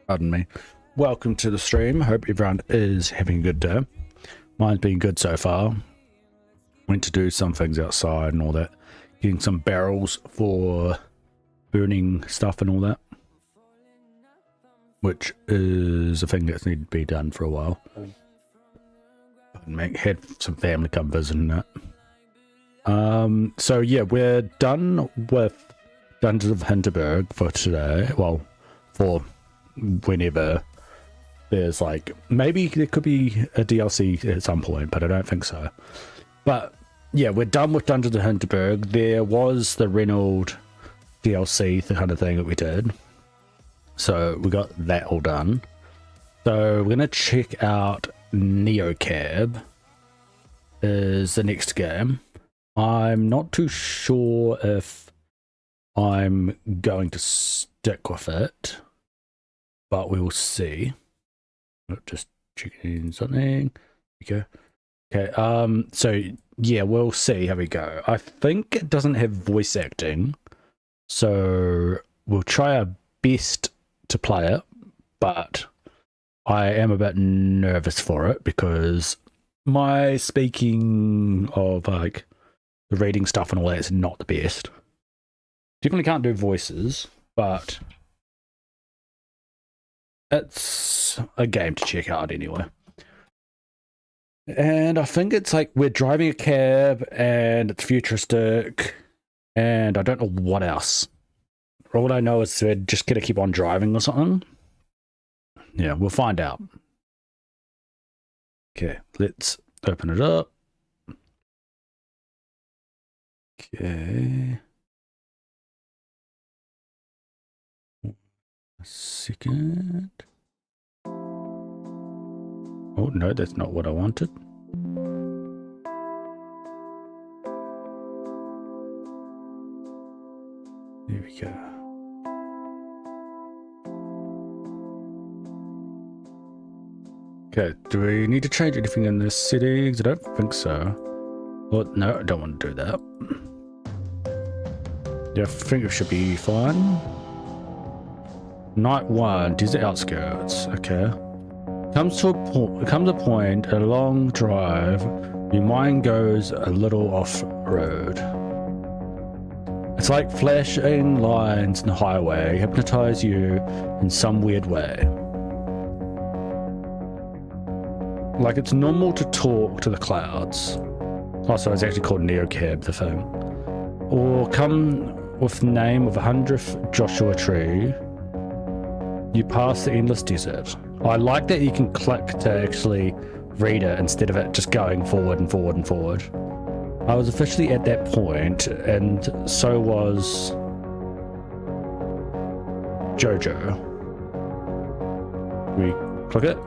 Pardon me. Welcome to the stream. Hope everyone is having a good day. Mine's been good so far. Went to do some things outside and all that. Getting some barrels for burning stuff and all that. Which is a thing that's needed to be done for a while. Pardon me. Had some family come visit and that. So yeah, we're done with Dungeons of Hinterberg for today. Well, for whenever there's like, maybe there could be a DLC at some point, but I don't think so. But yeah, we're done with Dungeons of Hinterberg. There was the Reynolds DLC kind of thing that we did, so we got that all done. So we're gonna check out Neocab is the next game. I'm not too sure if I'm going to stick with it, but we will see. Just checking something. Okay. So yeah, we'll see how we go. I think it doesn't have voice acting, so we'll try our best to play it, but I am a bit nervous for it because my speaking of like the reading stuff and all that is not the best. Definitely can't do voices, but it's a game to check out anyway. And I think it's like we're driving a cab and it's futuristic and I don't know what else. All I know is we're just gonna keep on driving or something. Yeah, we'll find out. Okay, let's open it up. Okay. A second. Oh no, that's not what I wanted. There we go. Okay, do we need to change anything in the settings? I don't think so. Well, no, I don't want to do that. Yeah, I think it should be fine. Night 1, desert outskirts. Okay. Comes a point, a long drive, your mind goes a little off-road. It's like flashing lines in the highway hypnotize you in some weird way. Like it's normal to talk to the clouds. Also, it's actually called Neocab, the thing. Or come with the name of 100th Joshua Tree. You pass the endless desert. I like that you can click to actually read it instead of it just going forward and forward and forward. I was officially at that point, and so was Jojo. We click it.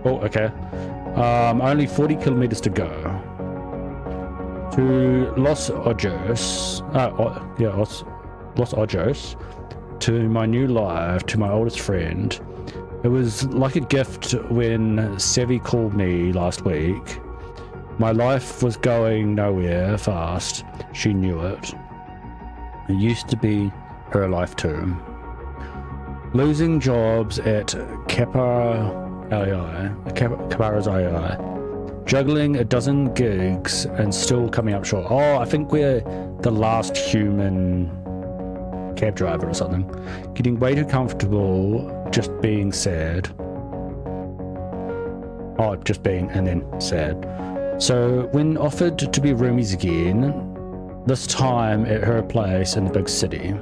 Oh, okay. Only 40 kilometers to go. To Los Ojos, Los Ojos, to my new life, to my oldest friend. It was like a gift when Sevi called me last week. My life was going nowhere fast. She knew it. It used to be her life too. Losing jobs at Capara's AI. Juggling a dozen gigs and still coming up short. Oh, I think we're the last human cab driver or something. Getting way too comfortable just being sad. Oh, just being and then sad. So when offered to be roomies again, this time at her place in the big city.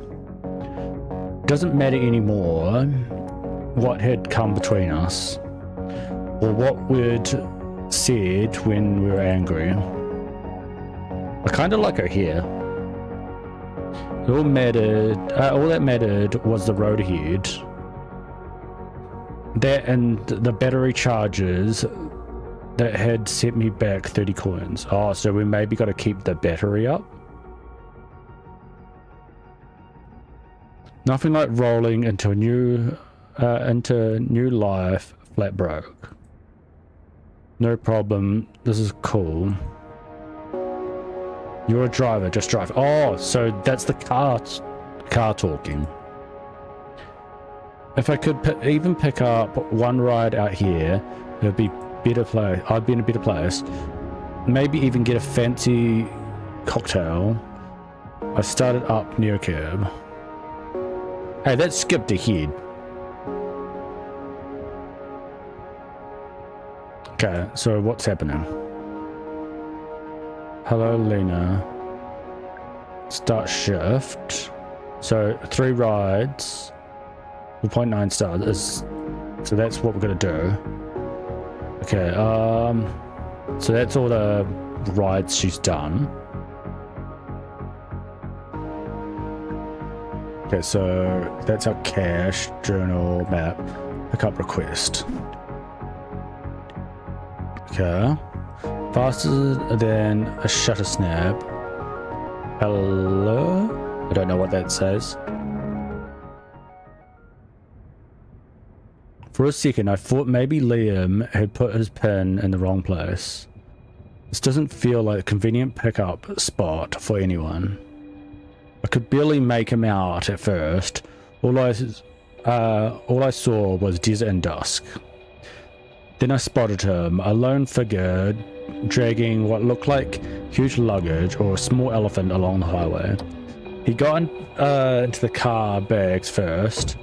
Doesn't matter anymore what had come between us or what we'd said when we were angry. I kind of like her here. All that mattered was the road ahead. That and the battery charges that had set me back 30 coins. Oh, so we maybe got to keep the battery up. Nothing like rolling into a new life flat broke. No problem. This is cool. You're a driver, just drive. Oh, so that's the car talking. If I could even pick up one ride out here, it would be better place. I'd be in a better place. Maybe even get a fancy cocktail. I started up near a curb. Hey, that skipped ahead. Okay, so what's happening? Hello, Lena. Start shift. So 3 rides. 4.9 stars. So that's what we're gonna do. Okay, so that's all the rides she's done. Okay, so that's our cache, journal, map, pick up request. Okay. Faster than a shutter snap. Hello? I don't know what that says. For a second, I thought maybe Liam had put his pin in the wrong place. This doesn't feel like a convenient pickup spot for anyone. I could barely make him out at first. All I saw was desert and dusk. Then I spotted him, a lone figure dragging what looked like huge luggage or a small elephant along the highway. He got into the car bags first,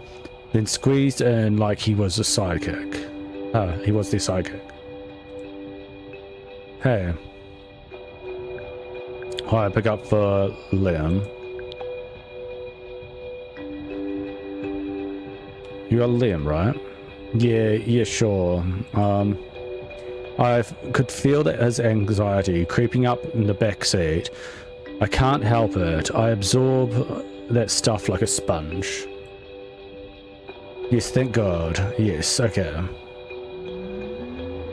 then squeezed in like he was a sidekick. He was the sidekick. Hey. Hi, pick up for Liam. You are Liam, right? Yeah, sure. I could feel that his anxiety creeping up in the back seat. I can't help it. I absorb that stuff like a sponge. Yes, thank God. Yes, okay.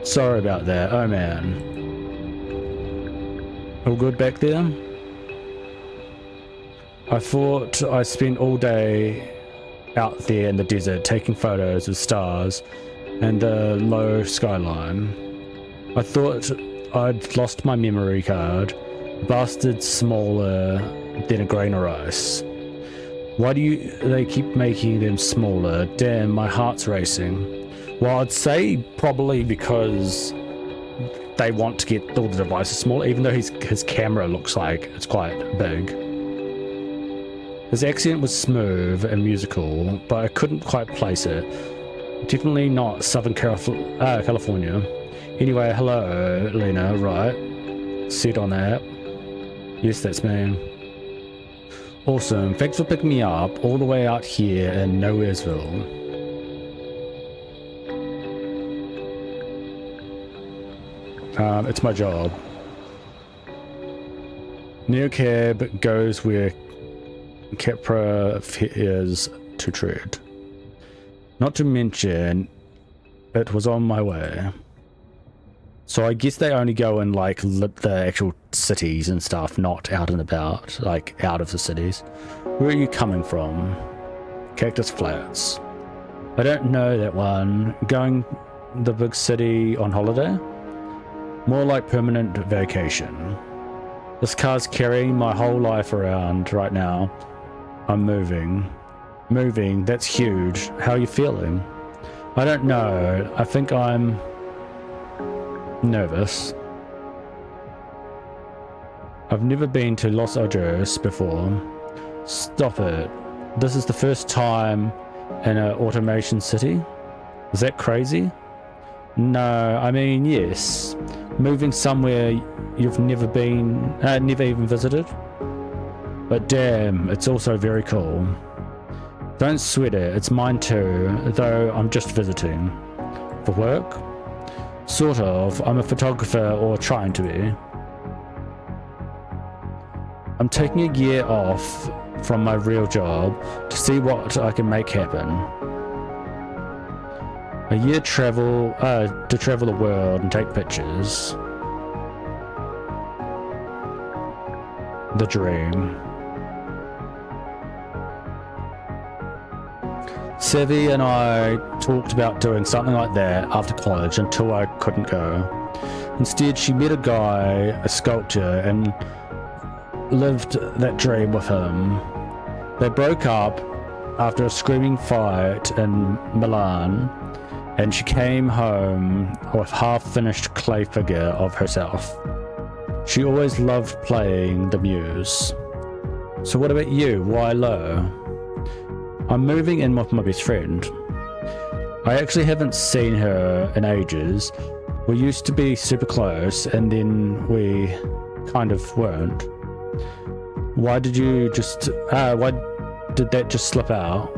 Sorry about that. Oh, man. All good back there? I thought I spent all day out there in the desert taking photos of stars and the low skyline. I thought I'd lost my memory card. Bastard smaller than a grain of rice. Why do they keep making them smaller? Damn, my heart's racing. Well, I'd say probably because they want to get all the devices smaller, even though his camera looks like it's quite big. His accent was smooth and musical, but I couldn't quite place it. Definitely not Southern California. Anyway, hello, Lena, right? Sit on that. Yes, that's me. Awesome. Thanks for picking me up all the way out here in Nowheresville. It's my job. Neocab goes where Capra is to tread. Not to mention, it was on my way. So I guess they only go in like the actual cities and stuff, not out and about, like out of the cities. Where are you coming from? Cactus Flats. I don't know that one. Going the big city on holiday? More like permanent vacation. This car's carrying my whole life around right now. I'm moving. Moving, that's huge. How are you feeling? I don't know. I think I'm nervous. I've never been to Los Angeles before. Stop it. This is the first time in an automation city? Is that crazy? No, I mean, yes. Moving somewhere you've never been, never even visited. But damn, it's also very cool. Don't sweat it, it's mine too, though I'm just visiting. For work? Sort of. I'm a photographer, or trying to be. I'm taking a year off from my real job to see what I can make happen. A year to travel the world and take pictures. The dream. Sevi and I talked about doing something like that after college until I couldn't go. Instead, she met a guy, a sculptor, and lived that dream with him. They broke up after a screaming fight in Milan, and she came home with half-finished clay figure of herself. She always loved playing the muse. So what about you? Why low? I'm moving in with my best friend. I actually haven't seen her in ages. We used to be super close, and then we kind of weren't. Why did that just slip out?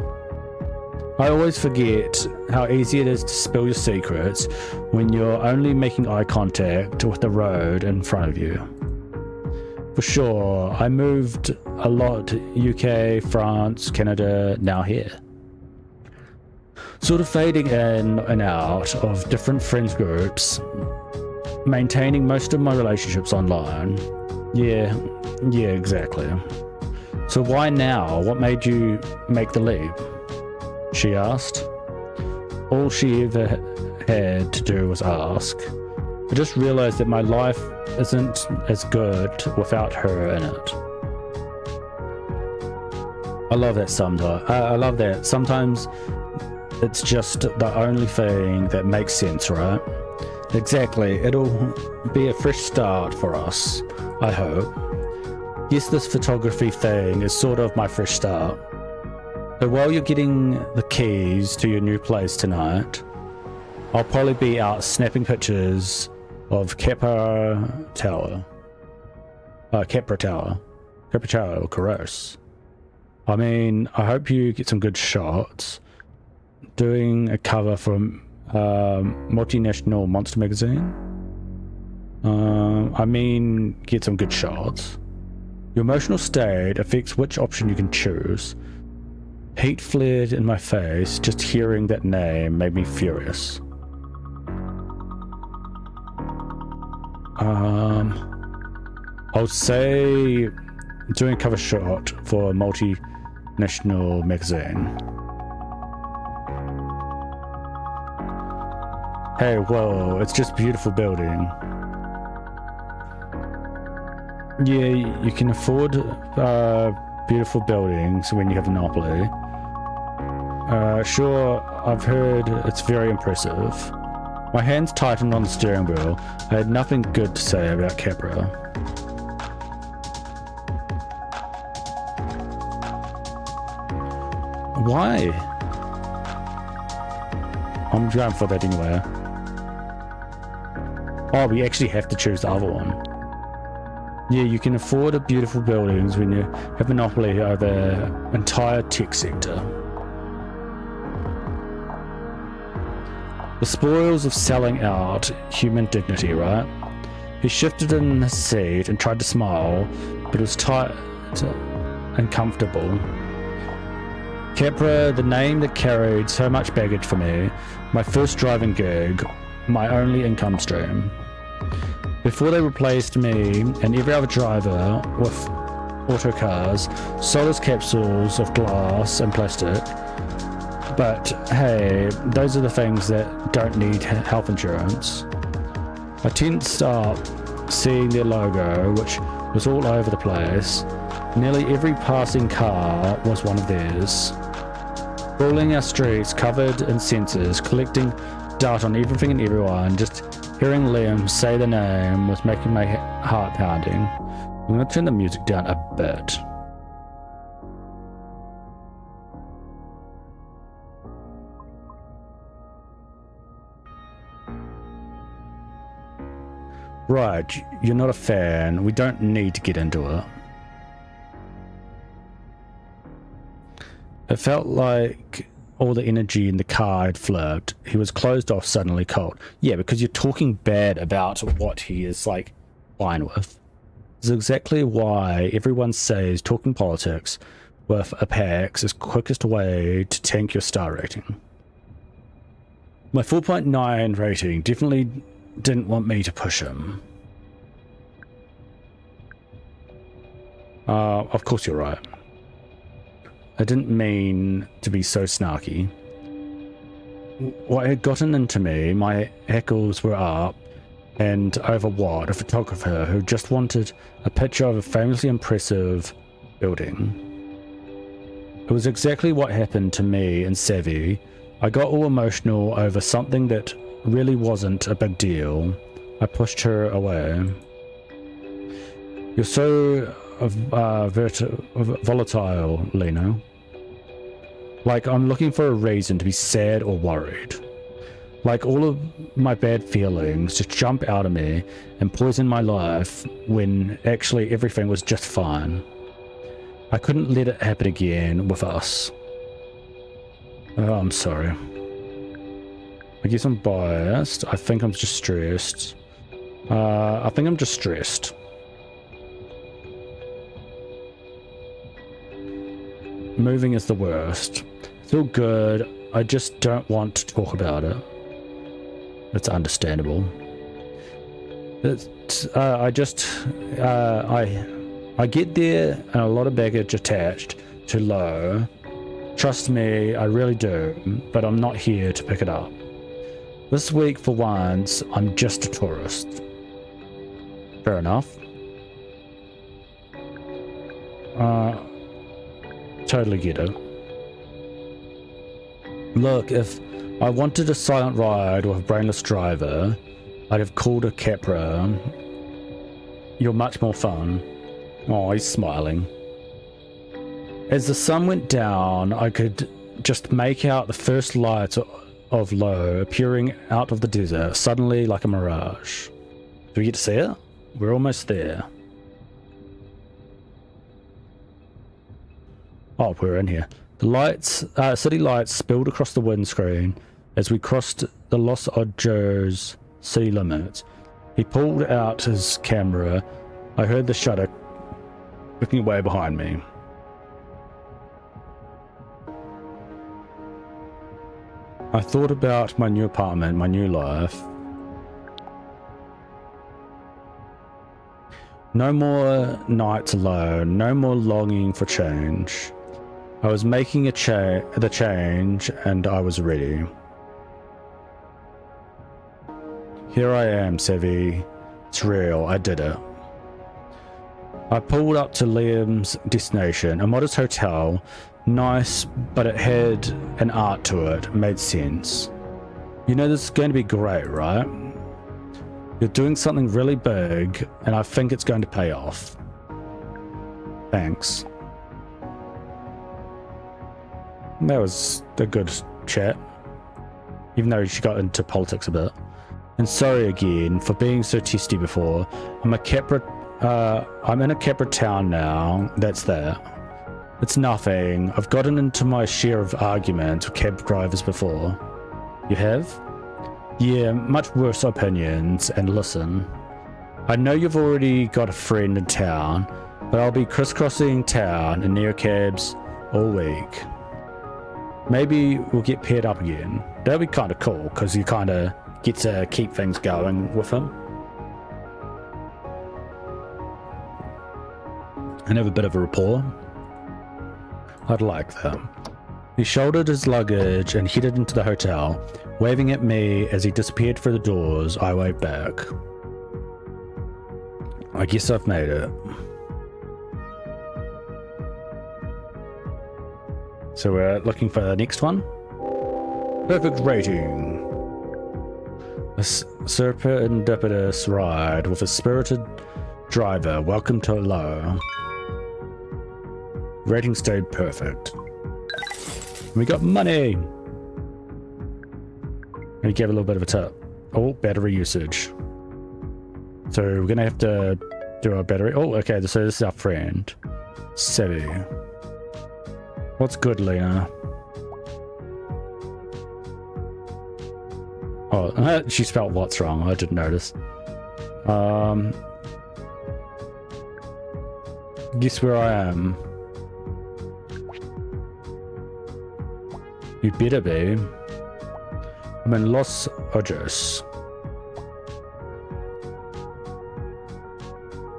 I always forget how easy it is to spill your secrets when you're only making eye contact with the road in front of you. For sure, I moved a lot, UK, France, Canada, now here. Sort of fading in and out of different friends groups, maintaining most of my relationships online. Yeah, exactly. So why now? What made you make the leap? She asked. All she ever had to do was ask. I just realized that my life isn't as good without her in it. I love that sometimes. I love that. Sometimes it's just the only thing that makes sense, right? Exactly. It'll be a fresh start for us, I hope. Yes, this photography thing is sort of my fresh start. So while you're getting the keys to your new place tonight, I'll probably be out snapping pictures of Capra Tower. Capra Tower or Caros. I mean, I hope you get some good shots. Doing a cover for multinational monster magazine. I mean, get some good shots. Your emotional state affects which option you can choose. Heat flared in my face. Just hearing that name made me furious. I'll say doing a cover shot for a multinational magazine. Hey, whoa, it's just a beautiful building. Yeah, you can afford beautiful buildings when you have a monopoly. Sure, I've heard it's very impressive. My hands tightened on the steering wheel. I had nothing good to say about Capra. Why? I'm going for that anyway. Oh, we actually have to choose the other one. Yeah, you can afford beautiful buildings when you have monopoly over the entire tech sector. The spoils of selling out human dignity, right? He shifted in his seat and tried to smile, but it was tight and comfortable. Capra, the name that carried so much baggage for me, my first driving gig, my only income stream. Before they replaced me and every other driver with autocars, solace capsules of glass and plastic. But hey, those are the things that don't need health insurance. I tensed up seeing their logo, which was all over the place. Nearly every passing car was one of theirs. Rolling our streets covered in sensors, collecting data on everything and everyone. Just hearing Liam say the name was making my heart pounding. I'm going to turn the music down a bit. Right, you're not a fan. We don't need to get into it. It felt like all the energy in the car had flipped. He was closed off, suddenly cold. Yeah, because you're talking bad about what he is, like, fine with. This is exactly why everyone says talking politics with a PAX is the quickest way to tank your star rating. My 4.9 rating definitely didn't want me to push him. Of course you're right. I didn't mean to be so snarky. What had gotten into me, my hackles were up, And over what? A photographer who just wanted a picture of a famously impressive building. It was exactly what happened to me and Savvy. I got all emotional over something that really wasn't a big deal. I pushed her away. You're so volatile, Lena. Like, I'm looking for a reason to be sad or worried. Like, all of my bad feelings just jump out of me and poison my life when actually everything was just fine. I couldn't let it happen again with us. Oh, I'm sorry. I guess I'm biased. I think I'm just stressed. I think I'm just stressed. Moving is the worst. It's all good. I just don't want to talk about it. It's understandable. I get there and a lot of baggage attached to low. Trust me, I really do, but I'm not here to pick it up. This week, for once, I'm just a tourist. Fair enough. Totally get it. Look, if I wanted a silent ride with a brainless driver, I'd have called a Capra. You're much more fun. Oh, he's smiling. As the sun went down, I could just make out the first lights of Low appearing out of the desert, suddenly like a mirage. Do we get to see it? We're almost there. Oh, we're in here. The lights, city lights spilled across the windscreen as we crossed the Los Angeles city limits. He pulled out his camera. I heard the shutter clicking away behind me. I thought about my new apartment, my new life. No more nights alone, no more longing for change. I was making the change and I was ready. Here I am, Savvy. It's real, I did it. I pulled up to Liam's destination, a modest hotel. Nice, but it had an art to it, made sense. You know this is going to be great, right? You're doing something really big, and I think it's going to pay off. Thanks. That was a good chat, even though she got into politics a bit. And sorry again for being so testy before. I'm in a Capra town now, that's that. It's nothing. I've gotten into my share of arguments with cab drivers before. You have? Yeah, much worse opinions, and listen. I know you've already got a friend in town, but I'll be crisscrossing town in near cabs all week. Maybe we'll get paired up again. That'll be kind of cool, because you kind of get to keep things going with him. And have a bit of a rapport. I'd like that. He shouldered his luggage and headed into the hotel, waving at me as he disappeared through the doors. I waved back. I guess I've made it. So we're looking for the next one. Perfect rating. A serendipitous ride with a spirited driver. Welcome to Low. Rating stayed perfect. We got money. And he gave a little bit of a tip. Oh, battery usage. So we're gonna have to do our battery. Oh, okay. So this is our friend, Savvy. What's good, Lena? Oh, she spelled what's wrong. I didn't notice. Guess where I am. You better be. I'm in Los Angeles.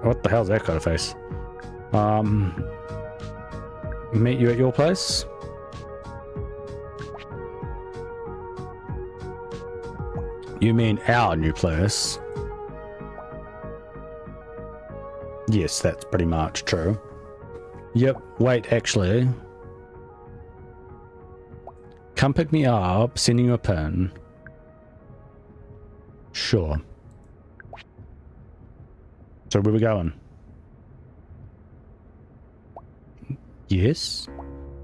What the hell's that kind of face? Meet you at your place? You mean our new place? Yes, that's pretty much true. Yep, wait, actually. Come pick me up, sending you a pin. Sure. So where we going? Yes?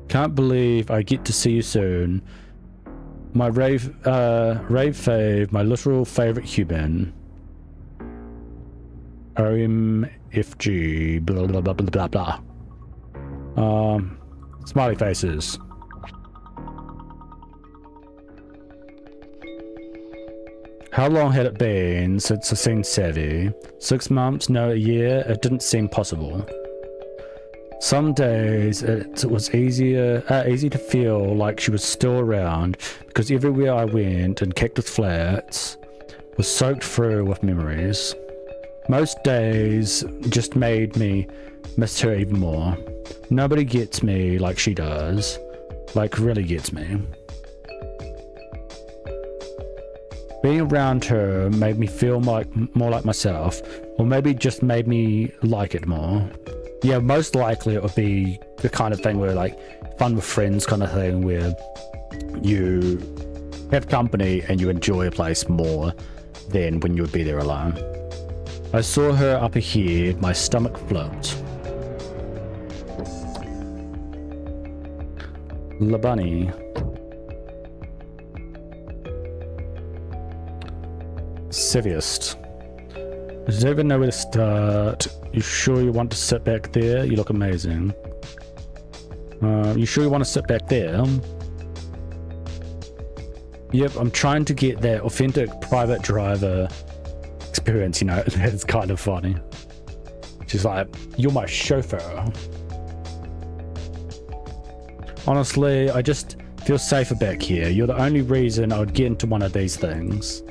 Can't believe I get to see you soon. My rave fave, my literal favorite human. OMFG, blah blah blah blah blah blah. Smiley faces. How long had it been since I seen Savvy? 6 months? No, a year? It didn't seem possible. Some days it was easy to feel like she was still around because everywhere I went in Cactus Flats was soaked through with memories. Most days just made me miss her even more. Nobody gets me like she does. Like, really gets me. Being around her made me feel more like myself, or maybe just made me like it more. Yeah, most likely it would be the kind of thing where, like, fun with friends kind of thing, where you have company and you enjoy a place more than when you would be there alone. I saw her up ahead, my stomach flipped. La Bunny. Seviest. I don't even know where to start. You sure you want to sit back there? You look amazing. You sure you want to sit back there? Yep, I'm trying to get that authentic private driver experience, you know. It's kind of funny. She's like, you're my chauffeur. Honestly, I just feel safer back here. You're the only reason I would get into one of these things.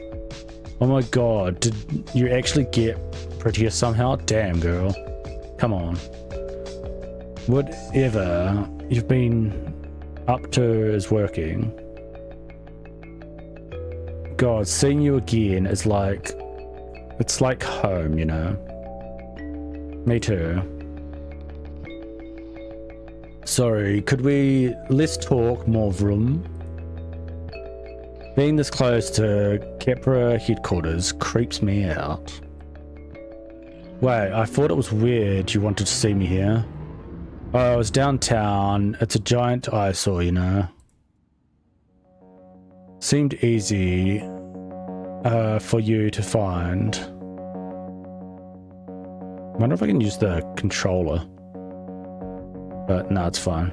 Oh my god, did you actually get prettier somehow? Damn, girl. Come on. Whatever you've been up to is working. God, seeing you again is like... it's like home, you know? Me too. Sorry, could we less talk, more vroom? Being this close to Capra headquarters creeps me out. Wait, I thought it was weird you wanted to see me here. Oh, I was downtown. It's a giant eyesore, you know. Seemed easy for you to find. Wonder if I can use the controller. But no, it's fine.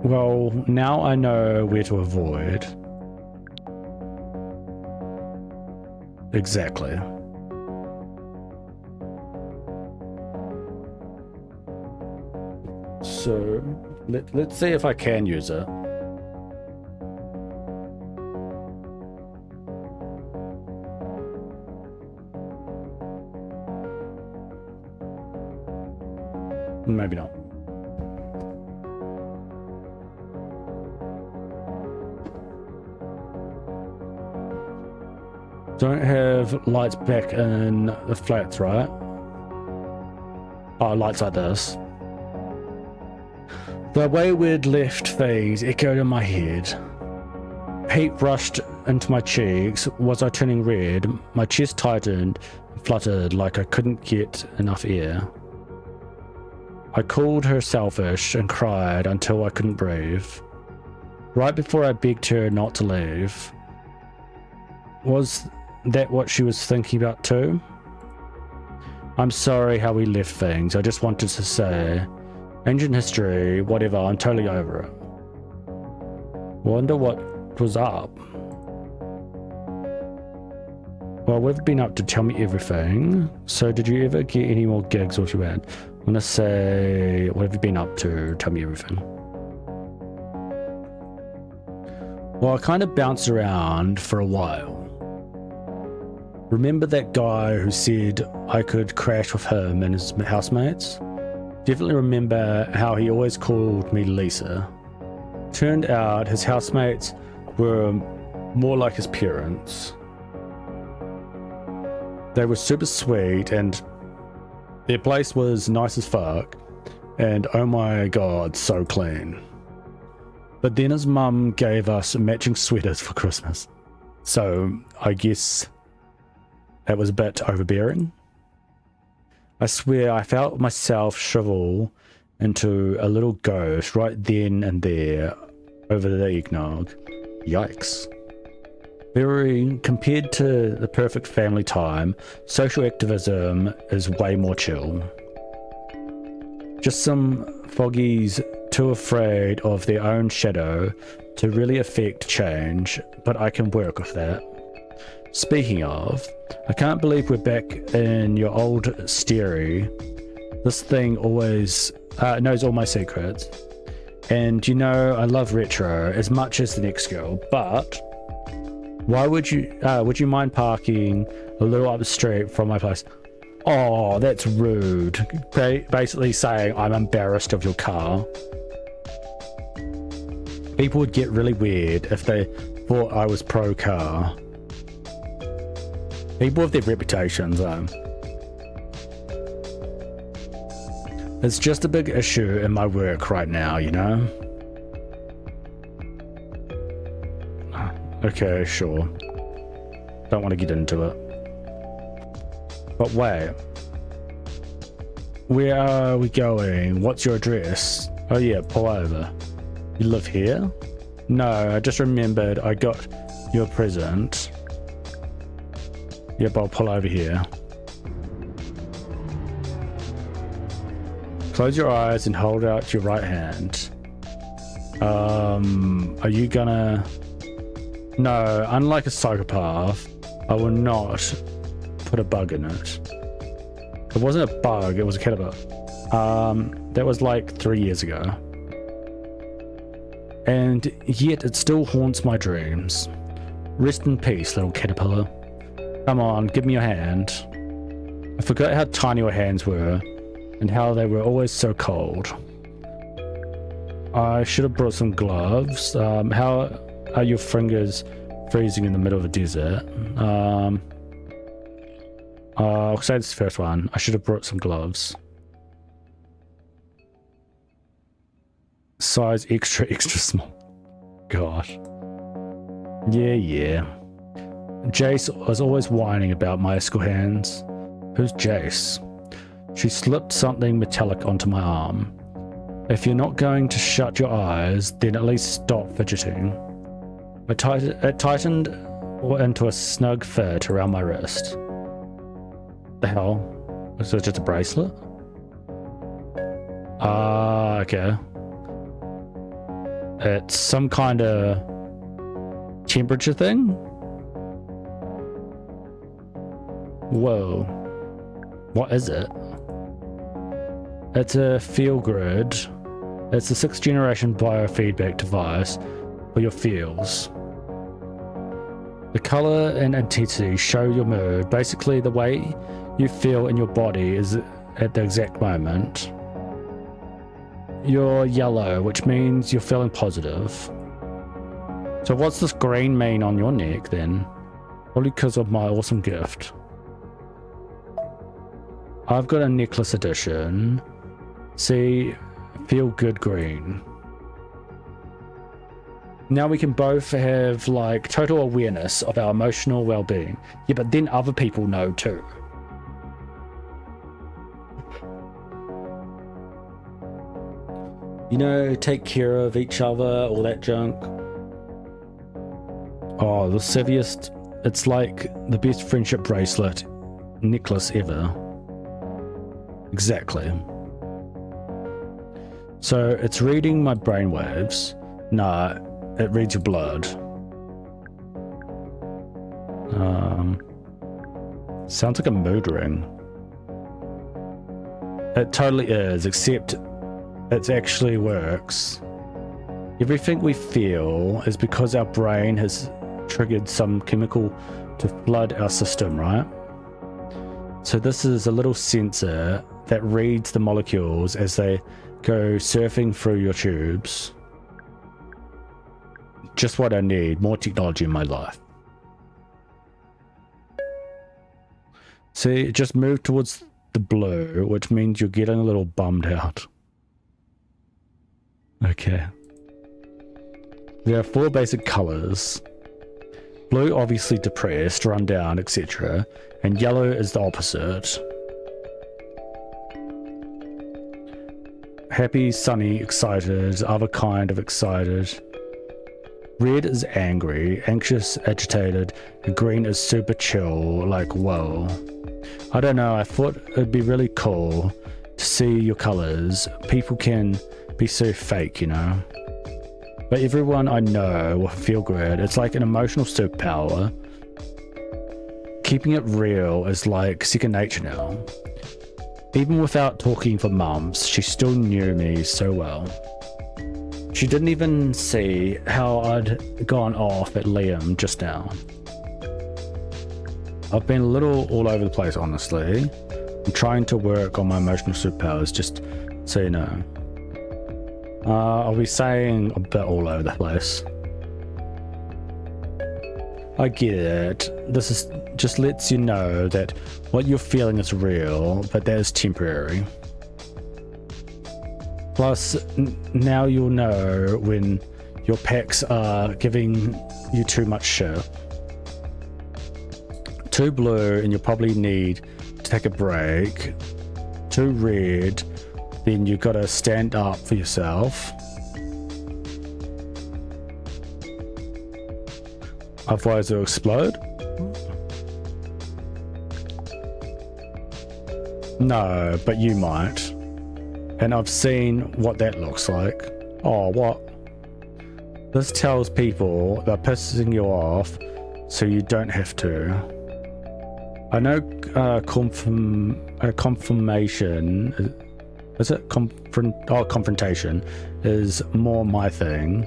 Well, now I know where to avoid. Exactly. So, let's see if I can use it. Maybe not. Don't have lights back in the flats, right? Oh, lights like this. The way we'd left things echoed in my head. Heat rushed into my cheeks. Was I turning red? My chest tightened and fluttered like I couldn't get enough air. I called her selfish and cried until I couldn't breathe. Right before I begged her not to leave. Was that what she was thinking about too? I'm sorry how we left things. I just wanted to say, ancient history, whatever, I'm totally over it. Wonder what was up. Well, we've been up to tell me everything. So did you ever get any more gigs or you had? I'm gonna say, what have you been up to? Tell me everything. Well, I kind of bounced around for a while. Remember that guy who said I could crash with him and his housemates? Definitely remember how he always called me Lisa. Turned out his housemates were more like his parents. They were super sweet and Their place was nice as fuck, and oh my god, so clean. But then his mum gave us matching sweaters for Christmas, so I guess that was a bit overbearing. I swear I felt myself shrivel into a little ghost right then and there over the eggnog. Yikes. Compared to the perfect family time, social activism is way more chill. Just some foggies too afraid of their own shadow to really affect change, but I can work with that. Speaking of, I can't believe we're back in your old steri. This thing always knows all my secrets. And you know I love retro as much as the next girl, but why would you mind parking a little up the street from my place? Oh, that's rude. Basically saying I'm embarrassed of your car. People would get really weird if they thought I was pro car. People have their reputations, It's just a big issue in my work right now, you know? Okay, sure. Don't want to get into it. But wait. Where are we going? What's your address? Oh yeah, pull over. You live here? No, I just remembered I got you a present. Yep, I'll pull over here. Close your eyes and hold out your right hand. Are you gonna... No, unlike a psychopath, I will not put a bug in it. It wasn't a bug, it was a caterpillar. That was like 3 years ago. And yet it still haunts my dreams. Rest in peace, little caterpillar. Come on, give me your hand. I forgot how tiny your hands were, and how they were always so cold. I should have brought some gloves. How are your fingers freezing in the middle of the desert? I'll say this first one. I should have brought some gloves. Size extra, extra small. Gosh. Yeah. Jace was always whining about my school hands. Who's Jace? She slipped something metallic onto my arm. If you're not going to shut your eyes, then at least stop fidgeting. It tightened into a snug fit around my wrist. The hell? Is it just a bracelet? Okay. It's some kind of temperature thing? Whoa. What is it? It's a feel grid. It's a 6th generation biofeedback device for your feels. The color and intensity show your mood. Basically, the way you feel in your body is at the exact moment. You're yellow, which means you're feeling positive. So what's this green mean on your neck then? Probably because of my awesome gift. I've got a necklace edition. See, feel good green. Now we can both have like total awareness of our emotional well-being. Yeah, but then other people know too. You know, take care of each other, all that junk. Oh, the savviest. It's like the best friendship bracelet necklace ever. Exactly. So it's reading my brainwaves. Nah, it reads your blood. Sounds like a mood ring. It totally is, except it actually works. Everything we feel is because our brain has triggered some chemical to flood our system, right? So this is a little sensor that reads the molecules as they go surfing through your tubes. Just what I need, more technology in my life. See, it just moved towards the blue, which means you're getting a little bummed out. Okay. There are 4 basic colors. Blue, obviously depressed, run down, etc. And yellow is the opposite. Happy, sunny, excited, other kind of excited. Red is angry, anxious, agitated, and green is super chill, like whoa. I don't know, I thought it'd be really cool to see your colors. People can be so fake, you know. But everyone I know will feel good. It's like an emotional superpower. Keeping it real is like second nature now. Even without talking for months, she still knew me so well. She didn't even see how I'd gone off at Liam just now. I've been a little all over the place, honestly. I'm trying to work on my emotional superpowers, just so you know. I'll be saying a bit all over the place. I get it. This is just lets you know that what you're feeling is real, but that is temporary. Plus, now you'll know when your packs are giving you too much shit. Too blue, and you'll probably need to take a break. Too red, then you gotta stand up for yourself. Otherwise it'll explode. No, but you might. And I've seen what that looks like. Oh, what? This tells people they're pissing you off so you don't have to. I know confirmation, is it? Confrontation is more my thing.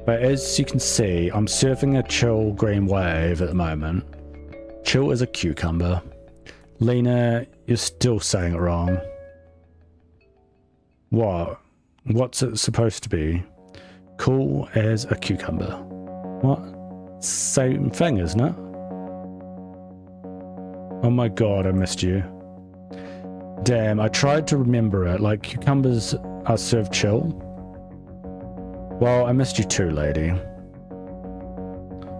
But as you can see, I'm surfing a chill green wave at the moment. Chill as a cucumber. Lena, you're still saying it wrong. What? What's it supposed to be? Cool as a cucumber. What? Same thing, isn't it? Oh my god, I missed you. Damn, I tried to remember it, like cucumbers are served chill. Well, I missed you too, lady.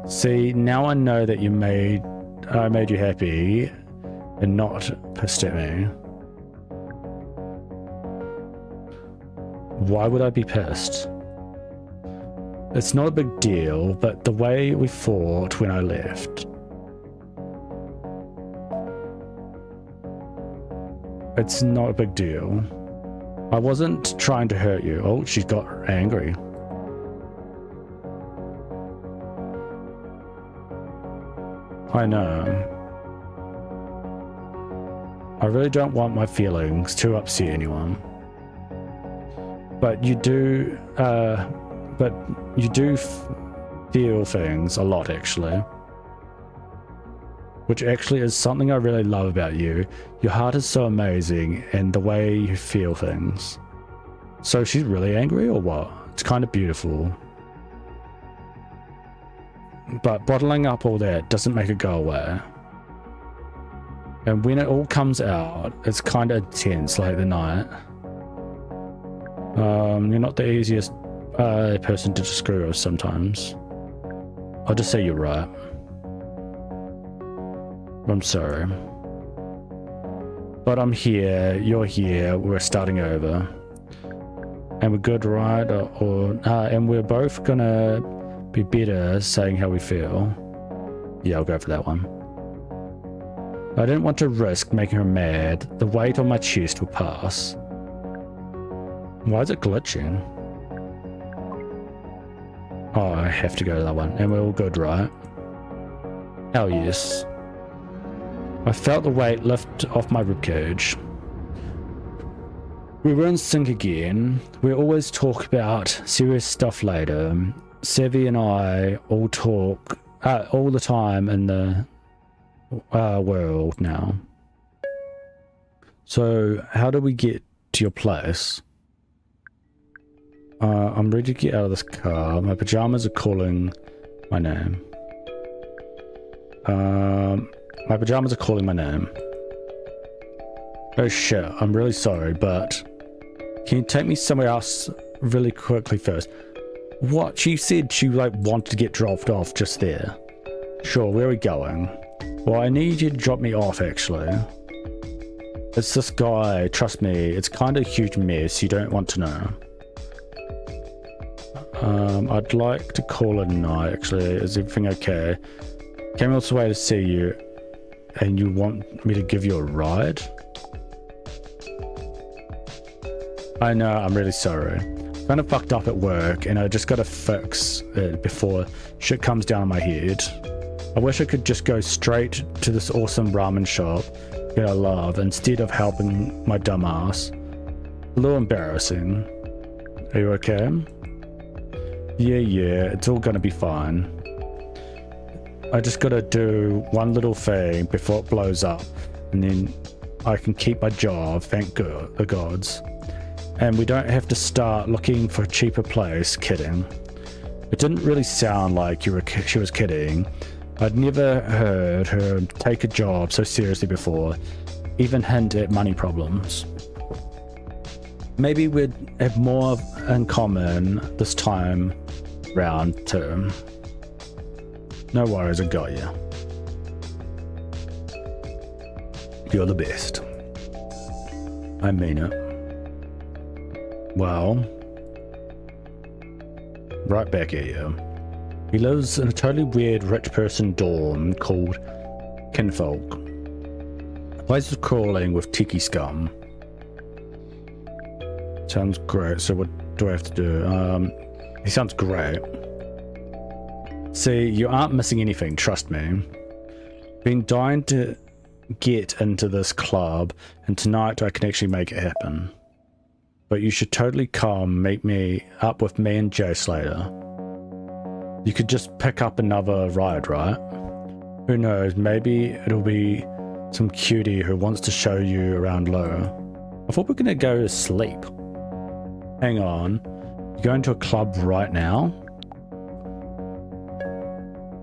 See, now I know that I made you happy and not pissed at me. Why would I be pissed? It's not a big deal, but the way we fought when I left. It's not a big deal. I wasn't trying to hurt you. Oh, she got angry. I know. I really don't want my feelings to upset anyone. But you do, feel things a lot, actually. Which actually is something I really love about you. Your heart is so amazing, and the way you feel things. So she's really angry, or what? It's kind of beautiful. But bottling up all that doesn't make it go away. And when it all comes out, it's kind of intense, like the night. You're not the easiest person to screw with sometimes. I'll just say you're right. I'm sorry. But I'm here, you're here, we're starting over. And we're good, right? And we're both gonna be better saying how we feel. Yeah, I'll go for that one. I didn't want to risk making her mad. The weight on my chest will pass. Why is it glitching? Oh, I have to go to that one. And we're all good, right? Hell yes. I felt the weight lift off my ribcage. We were in sync again. We always talk about serious stuff later. Sevi and I all talk all the time in the world now. So how do we get to your place? I'm ready to get out of this car. My pajamas are calling my name. My pajamas are calling my name. Oh shit, I'm really sorry, but can you take me somewhere else really quickly first? What? She said she like wanted to get dropped off just there. Sure, where are we going? Well, I need you to drop me off actually. It's this guy, trust me, it's kind of a huge mess, you don't want to know. I'd like to call it a night actually. Is everything okay? Came all this way to see you and you want me to give you a ride? I know, I'm really sorry. Kind of fucked up at work and I just gotta fix it before shit comes down on my head. I wish I could just go straight to this awesome ramen shop that I love instead of helping my dumb ass. A little embarrassing. Are you okay? Yeah, it's all gonna be fine. I just gotta do one little thing before it blows up and then I can keep my job, thank God, the gods. And we don't have to start looking for a cheaper place. Kidding. It didn't really sound like she was kidding. I'd never heard her take a job so seriously before, even hint at money problems. Maybe we'd have more in common this time round too. No worries, I got you. You're the best. I mean it. Well, right back at you. He lives in a totally weird rich person dorm called Kinfolk. The place is crawling with tiki scum. Sounds great, so what do I have to do? He sounds great. See, you aren't missing anything, trust me. Been dying to get into this club, and tonight I can actually make it happen. But you should totally come meet me up with me and Jace later. You could just pick up another ride, right? Who knows, maybe it'll be some cutie who wants to show you around low. I thought we were gonna go to sleep. Hang on, you're going to a club right now?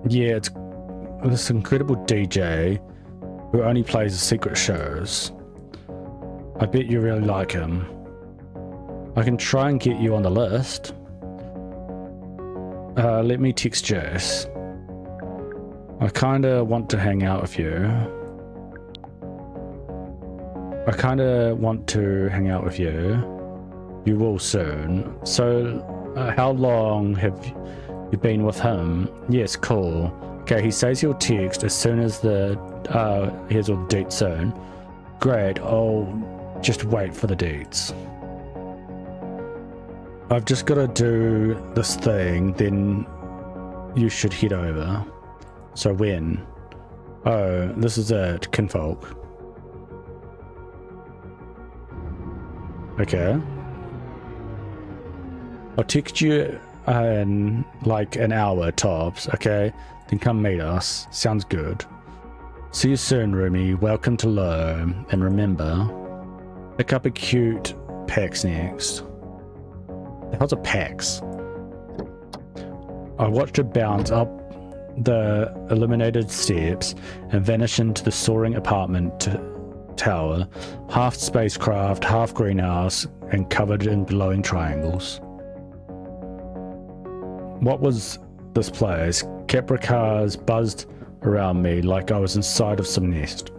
Yeah, it's this incredible DJ who only plays secret shows. I bet you really like him. I can try and get you on the list. Let me text Jace. I kinda want to hang out with you. You will soon. So, how long have you been with him? Yes, cool. Okay, he says he'll text as soon as here's all the dates soon. Great, I'll just wait for the dates. I've just got to do this thing, then you should head over. So when? Oh, this is it, Kinfolk. Okay. I'll text you in like an hour tops, okay? Then come meet us. Sounds good. See you soon, roomie. Welcome to Low. And remember, pick up a cute PAX next. The hell's a PAX? I watched her bounce up the illuminated steps and vanish into the soaring apartment tower, half spacecraft, half greenhouse, and covered in glowing triangles. What was this place? Capra cars buzzed around me like I was inside of some nest.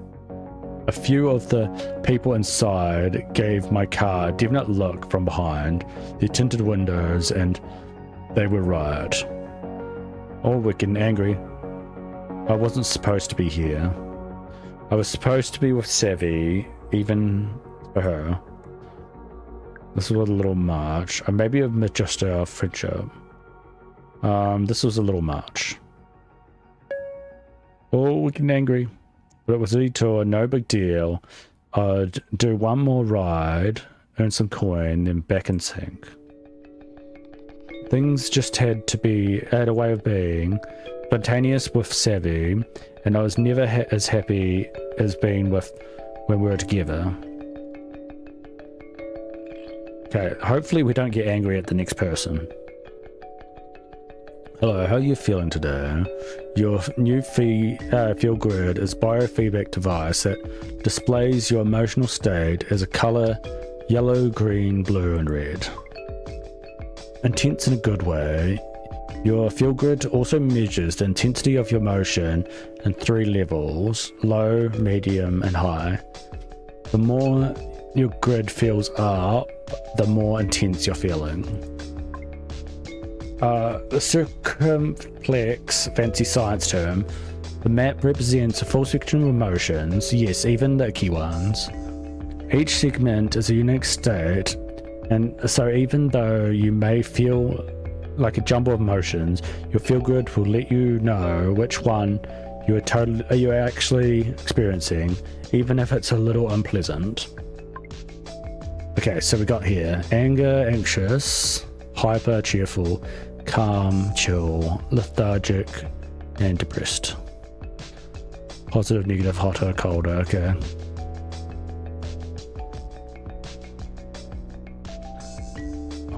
A few of the people inside gave my car a definite look from behind the tinted windows, and they were right. All wicked and angry. I wasn't supposed to be here. I was supposed to be with Savvy, even for her. This was a little much. Maybe just our friendship. This was a little much. All wicked and angry. But it was a detour, no big deal. I'd do one more ride, earn some coin, then back in sync. Things just had a way of being spontaneous with Savvy, and I was never as happy as being with when we were together. Okay, hopefully we don't get angry at the next person. Hello, how are you feeling today? Your new feel grid is a biofeedback device that displays your emotional state as a color yellow, green, blue, and red. Intense in a good way. Your feel grid also measures the intensity of your emotion in 3 levels: low, medium, and high. The more your grid feels up, the more intense you're feeling. The circumflex, fancy science term, the map represents a full spectrum of emotions, yes, even the icky ones. Each segment is a unique state, and so even though you may feel like a jumble of emotions, your feel grid will let you know which one you're actually experiencing, even if it's a little unpleasant. Okay, so we got here anger, anxious, hyper, cheerful, calm, chill, lethargic, and depressed. Positive, negative, hotter, colder. Okay.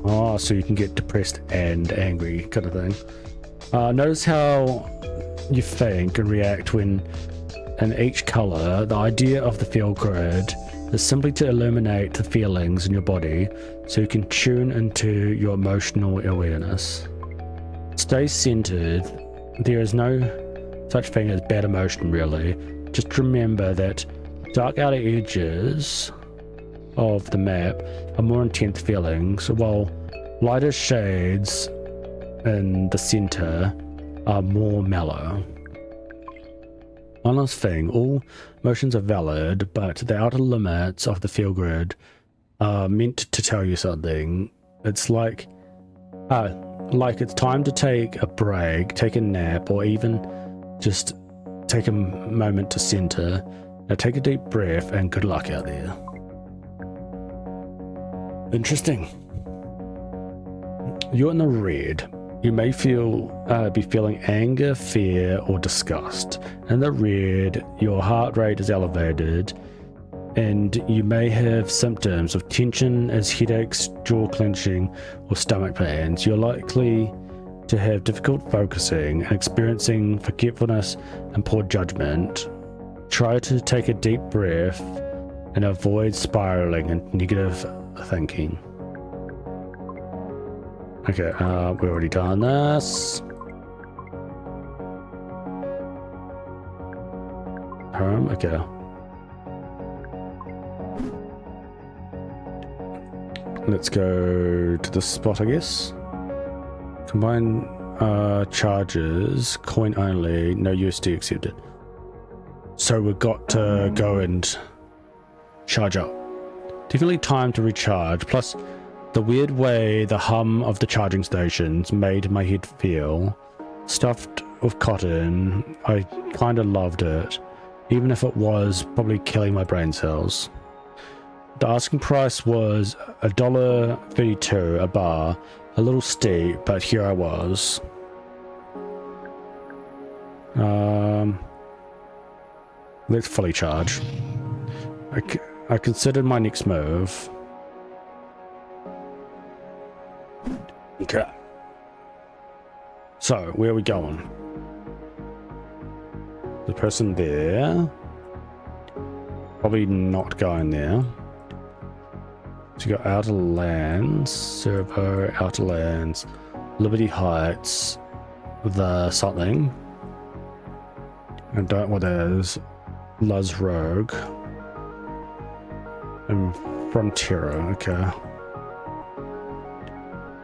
Oh, so you can get depressed and angry, kind of thing. Notice how you think and react when in each color. The idea of the feel grid is simply to illuminate the feelings in your body so you can tune into your emotional awareness. Stay centered. There is no such thing as bad emotion, really. Just remember that dark outer edges of the map are more intense feelings, while lighter shades in the center are more mellow. One last thing, all emotions are valid, but the outer limits of the feel grid are meant to tell you something. It's like it's time to take a break, take a nap, or even just take a moment to center. Now take a deep breath and good luck out there. Interesting. You're in the red. You may be feeling anger, fear, or disgust. In the red, your heart rate is elevated, and you may have symptoms of tension as headaches, jaw clenching, or stomach pains. You're likely to have difficult focusing and experiencing forgetfulness and poor judgment. Try to take a deep breath and avoid spiraling into negative thinking. Okay, we've already done this. Home, okay. Let's go to this spot, I guess. Combine charges, coin only, no USD accepted. So we've got to go and charge up. Definitely time to recharge, plus the weird way the hum of the charging stations made my head feel. Stuffed with cotton, I kinda loved it, even if it was probably killing my brain cells. The asking price was $1.32 a bar, a little steep, but here I was. Let's fully charge. I considered my next move. Okay. So, where are we going? The person there. Probably not going there. So you got Outer Lands, Servo, Outer Lands, Liberty Heights, the something. I don't know what that is. Luz Rogue. And Frontera, okay.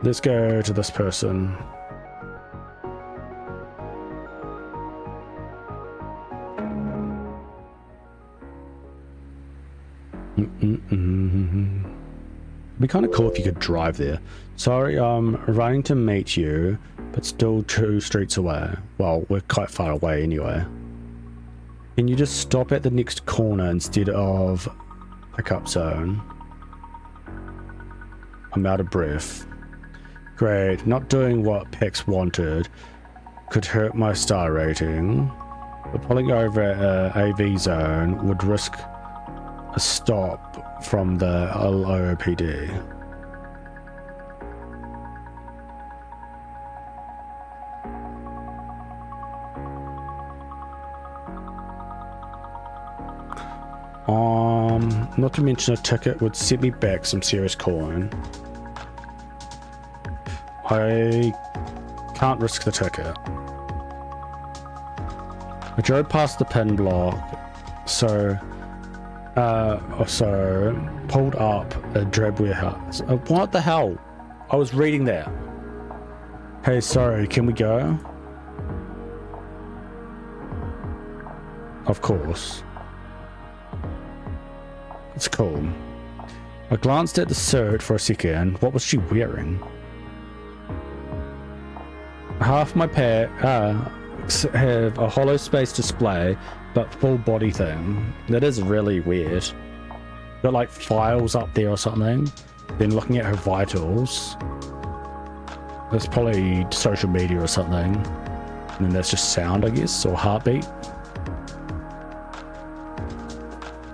Let's go to this person. It'd be kind of cool if you could drive there. Sorry, I'm running to meet you, but still 2 streets away. Well, we're quite far away anyway. Can you just stop at the next corner instead of pickup zone? I'm out of breath. Great, not doing what Pex wanted could hurt my star rating, but pulling over at AV zone would risk a stop from the LOPD. Not to mention a ticket would set me back some serious coin. I can't risk the ticket. I drove past the pin block, so pulled up a drab warehouse. What the hell? I was reading that. Hey, sorry, can we go? Of course. It's cool. I glanced at the suit for a second. What was she wearing? Half my packs have a hollow space display, but full body thing. That is really weird. Got like files up there or something. Then looking at her vitals. That's probably social media or something. And then that's just sound, I guess, or heartbeat.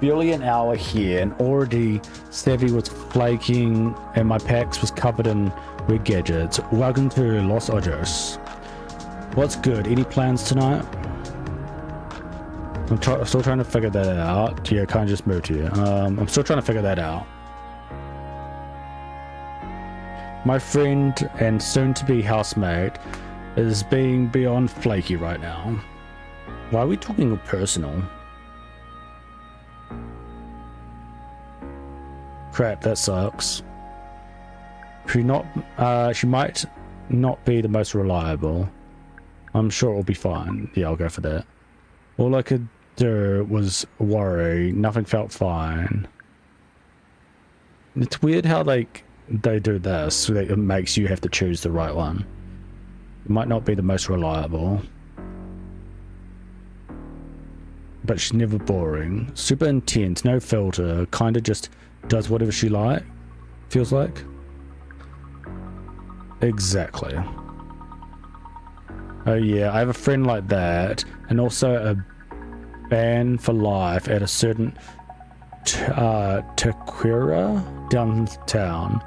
Barely an hour here, and already Savvy was flaking, and my packs was covered in weird gadgets. Welcome to Los Angeles. What's good? Any plans tonight? I'm still trying to figure that out. Yeah, kind of just moved here. I'm still trying to figure that out. My friend and soon-to-be housemate is being beyond flaky right now. Why are we talking personal? Crap, that sucks. She might not be the most reliable. I'm sure it'll be fine. Yeah, I'll go for that. All I could do was worry. Nothing felt fine. It's weird how they do this, so that it makes you have to choose the right one. It might not be the most reliable. But she's never boring. Super intense, no filter, kinda just does whatever she feels like. Exactly. Oh yeah, I have a friend like that, and also a ban for life at a certain Tequila downtown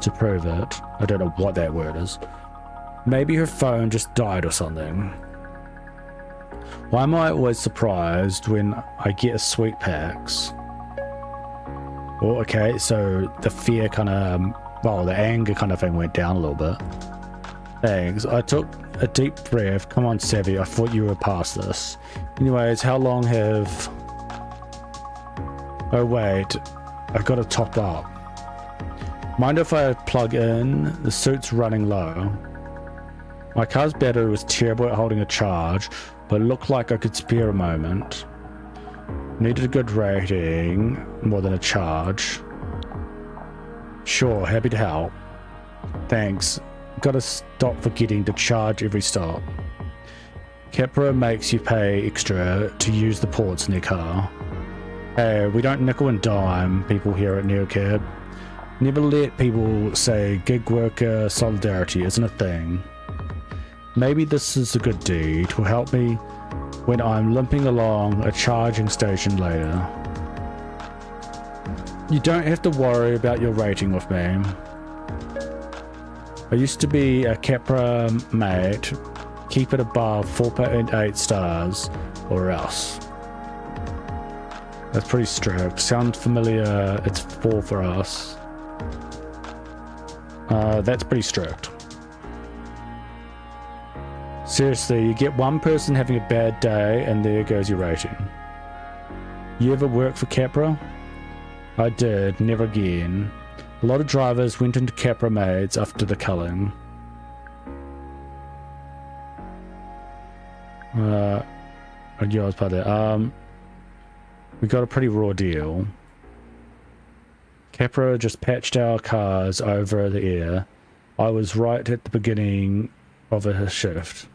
to prove it. I don't know what that word is. Maybe her phone just died or something. Why am I always surprised when I get a sweet packs? Well, okay, so the fear kind of, well, the anger kind of thing went down a little bit. Thanks. I took a deep breath. Come on, Savvy. I thought you were past this. Anyways, how long have... Oh, wait. I gotta top up. Mind if I plug in? The suit's running low. My car's battery was terrible at holding a charge, but it looked like I could spare a moment. Needed a good rating, more than a charge. Sure, happy to help. Thanks. Gotta stop forgetting to charge every stop. Capra makes you pay extra to use the ports in their car. Hey, we don't nickel and dime people here at NeoCab. Never let people say gig worker solidarity isn't a thing. Maybe this is a good deed. Will help me when I'm limping along a charging station later. You don't have to worry about your rating with me. I used to be a Capra mate. Keep it above 4.8 stars or else. That's pretty strict. Sounds familiar. It's 4 for us. That's pretty strict. Seriously, you get one person having a bad day and there goes your rating. You ever work for Capra? I did, never again. A lot of drivers went into Capra maids after the culling. Yeah, I was part of that. We got a pretty raw deal. Capra just patched our cars over the air. I was right at the beginning of a shift.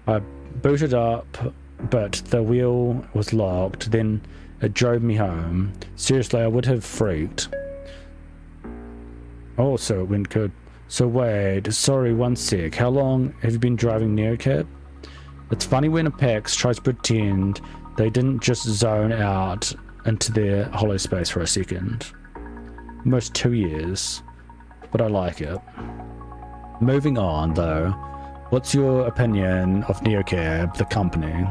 I booted up, but the wheel was locked, then it drove me home. Seriously, I would have freaked. Oh, so it went good. So wait, sorry, one sec. How long have you been driving NeoCab? It's funny when a PAX tries to pretend they didn't just zone out into their hollow space for a second. Almost 2 years, but I like it. Moving on though, what's your opinion of NeoCab, the company?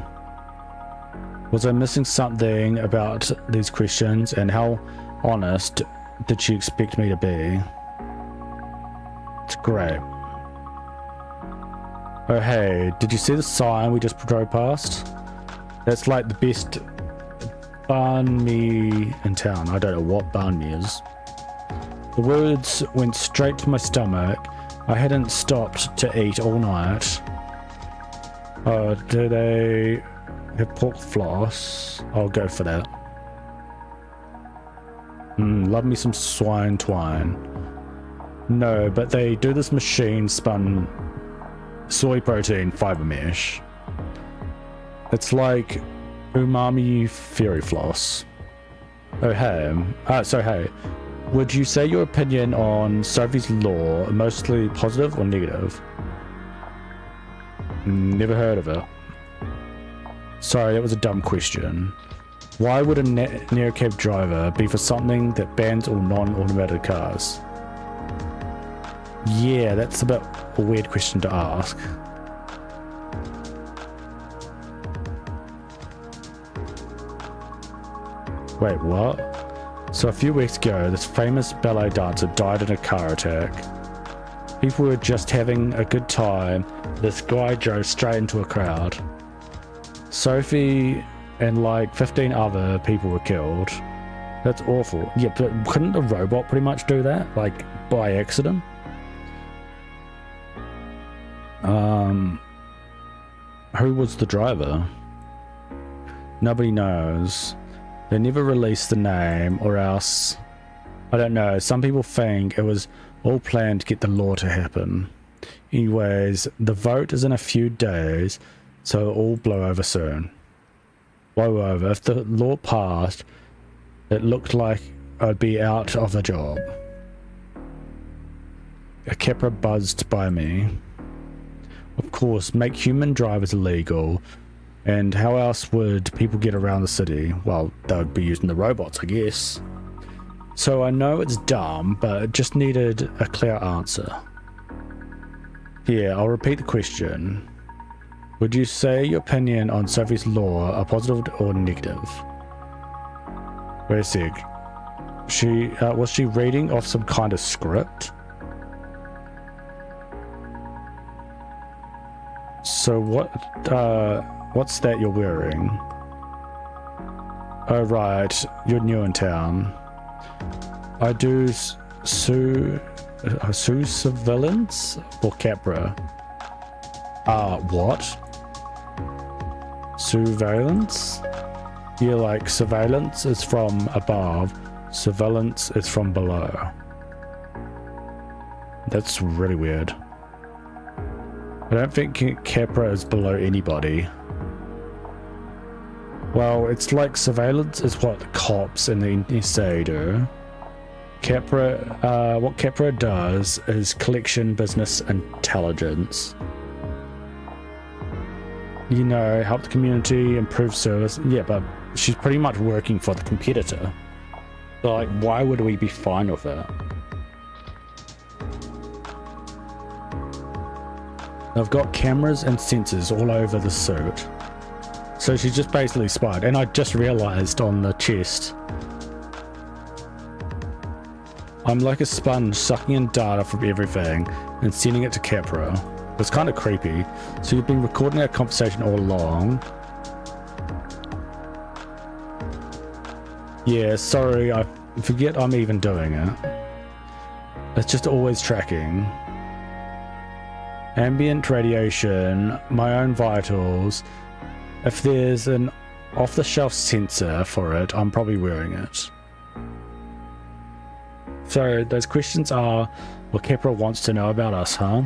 Was I missing something about these questions, and how honest did she expect me to be? It's great. Oh hey, did you see the sign we just drove past? That's like the best banh mi in town. I don't know what banh mi is. The words went straight to my stomach. I hadn't stopped to eat all night. Oh, do they have pork floss? I'll go for that. Love me some swine twine. No, but they do this machine spun soy protein fiber mesh. It's like umami fairy floss. Oh hey, so hey, would you say your opinion on Sophie's Law mostly positive or negative? Never heard of it. Sorry, that was a dumb question. Why would a neocab driver be for something that bans all non-automated cars? Yeah, that's a bit a weird question to ask. Wait, what? So a few weeks ago, this famous ballet dancer died in a car attack. People were just having a good time. This guy drove straight into a crowd. Sophie and like 15 other people were killed. That's awful. Yeah, but couldn't a robot pretty much do that? Like, by accident? Who was the driver? Nobody knows. They never released the name, or else, I don't know, some people think it was all planned to get the law to happen. Anyways, the vote is in a few days, so it'll all blow over soon. Blow over. If the law passed, it looked like I'd be out of a job. A Capra buzzed by me. Of course, make human drivers illegal, and how else would people get around the city? Well, they would be using the robots, I guess. So I know it's dumb, but it just needed a clear answer. Yeah, I'll repeat the question. Would you say your opinion on Sophie's Law are positive or negative? Wait a sec. Was she reading off some kind of script? So what's that you're wearing? Oh right, you're new in town. I do surveillance for Capra. What? Surveillance? Yeah, like surveillance is from above, surveillance is from below. That's really weird. I don't think Capra is below anybody. Well, it's like surveillance is what the cops in the NSA do. Capra, what Capra does is collection business intelligence. You know, help the community, improve service. Yeah, but she's pretty much working for the competitor. So, like, why would we be fine with that? I've got cameras and sensors all over the suit. So she just basically spied. And I just realized on the chest, I'm like a sponge sucking in data from everything and sending it to Capra. It's kind of creepy. So you've been recording our conversation all along. Yeah, sorry, I forget I'm even doing it. It's just always tracking. Ambient radiation, my own vitals. If there's an off-the-shelf sensor for it, I'm probably wearing it. So those questions are what Capra wants to know about us, huh?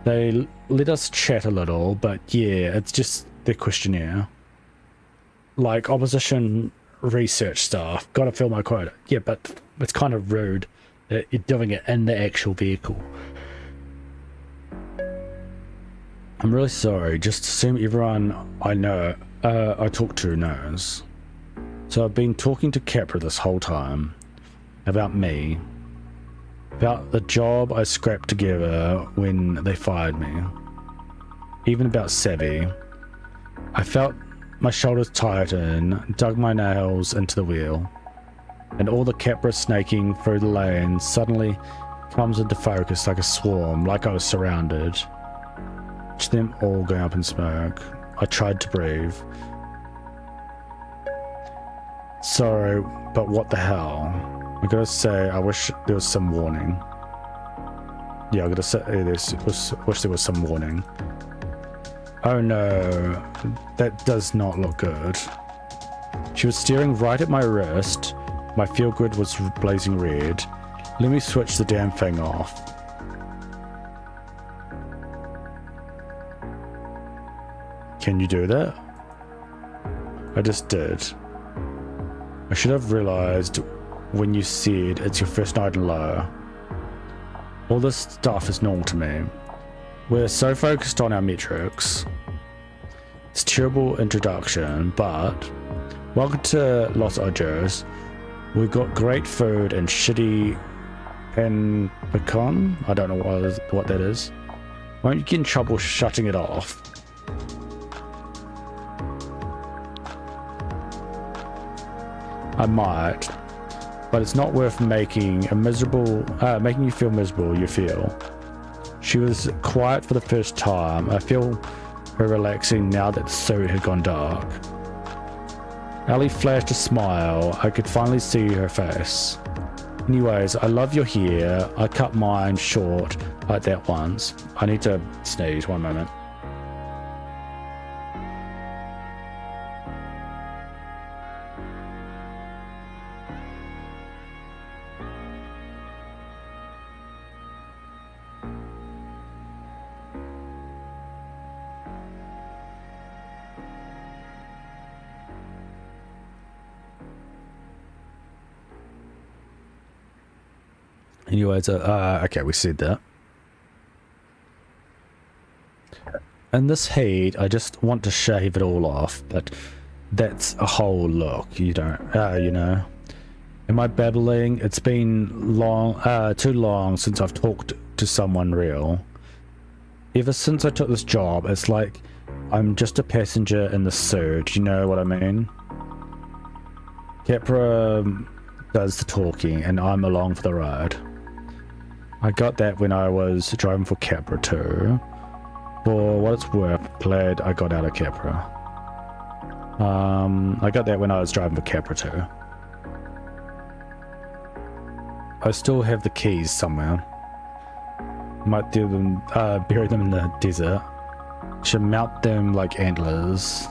They let us chat a little, but yeah, it's just their questionnaire. Like opposition research staff, gotta fill my quota. Yeah, but it's kind of rude that you're doing it in the actual vehicle. I'm really sorry, just assume everyone I know, I talk to knows. So I've been talking to Capra this whole time. About me. About the job I scrapped together when they fired me. Even about Savvy. I felt my shoulders tighten, dug my nails into the wheel, and all the Capra snaking through the lane suddenly comes into focus like a swarm, like I was surrounded. Watch them all going up in smoke. I tried to breathe. Sorry, but what the hell? I gotta say, I wish there was some warning. Yeah, I gotta say this. Wish there was some warning. Oh no, that does not look good. She was staring right at my wrist. My feel good was blazing red. Let me switch the damn thing off. Can you do that? I just did. I should have realized when you said it's your first night in low. All this stuff is normal to me. We're so focused on our metrics. It's a terrible introduction, but welcome to Los Angeles. We've got great food and shitty pan pecan. I don't know what that is. Won't you get in trouble shutting it off? I might, but it's not worth making you feel miserable. You feel. She was quiet for the first time. I feel her relaxing now that the suit had gone dark. Ellie flashed a smile. I could finally see her face. Anyways, I love your hair. I cut mine short like that once. I need to sneeze, one moment. Anyways, okay, we said that. In this heat, I just want to shave it all off, but that's a whole look. You don't, you know. Am I babbling? It's been too long since I've talked to someone real. Ever since I took this job, it's like I'm just a passenger in the suit. You know what I mean? Capra does the talking, and I'm along for the ride. I got that when I was driving for Capra too. For what it's worth, glad I got out of Capra. I got that when I was driving for Capra too. I still have the keys somewhere. Might do them, bury them in the desert. Should mount them like antlers.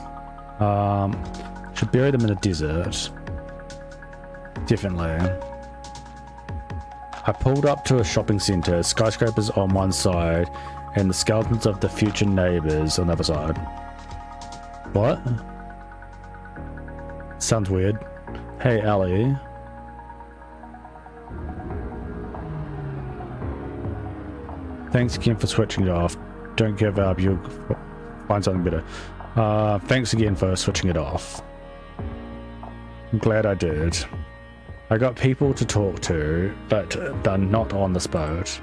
Should bury them in the desert. Definitely. I pulled up to a shopping centre, skyscrapers on one side, and the skeletons of the future neighbours on the other side. What? Sounds weird. Hey, Ellie. Thanks again for switching it off. Don't give up, you'll find something better. Thanks again for switching it off. I'm glad I did. I got people to talk to, but they're not on this boat.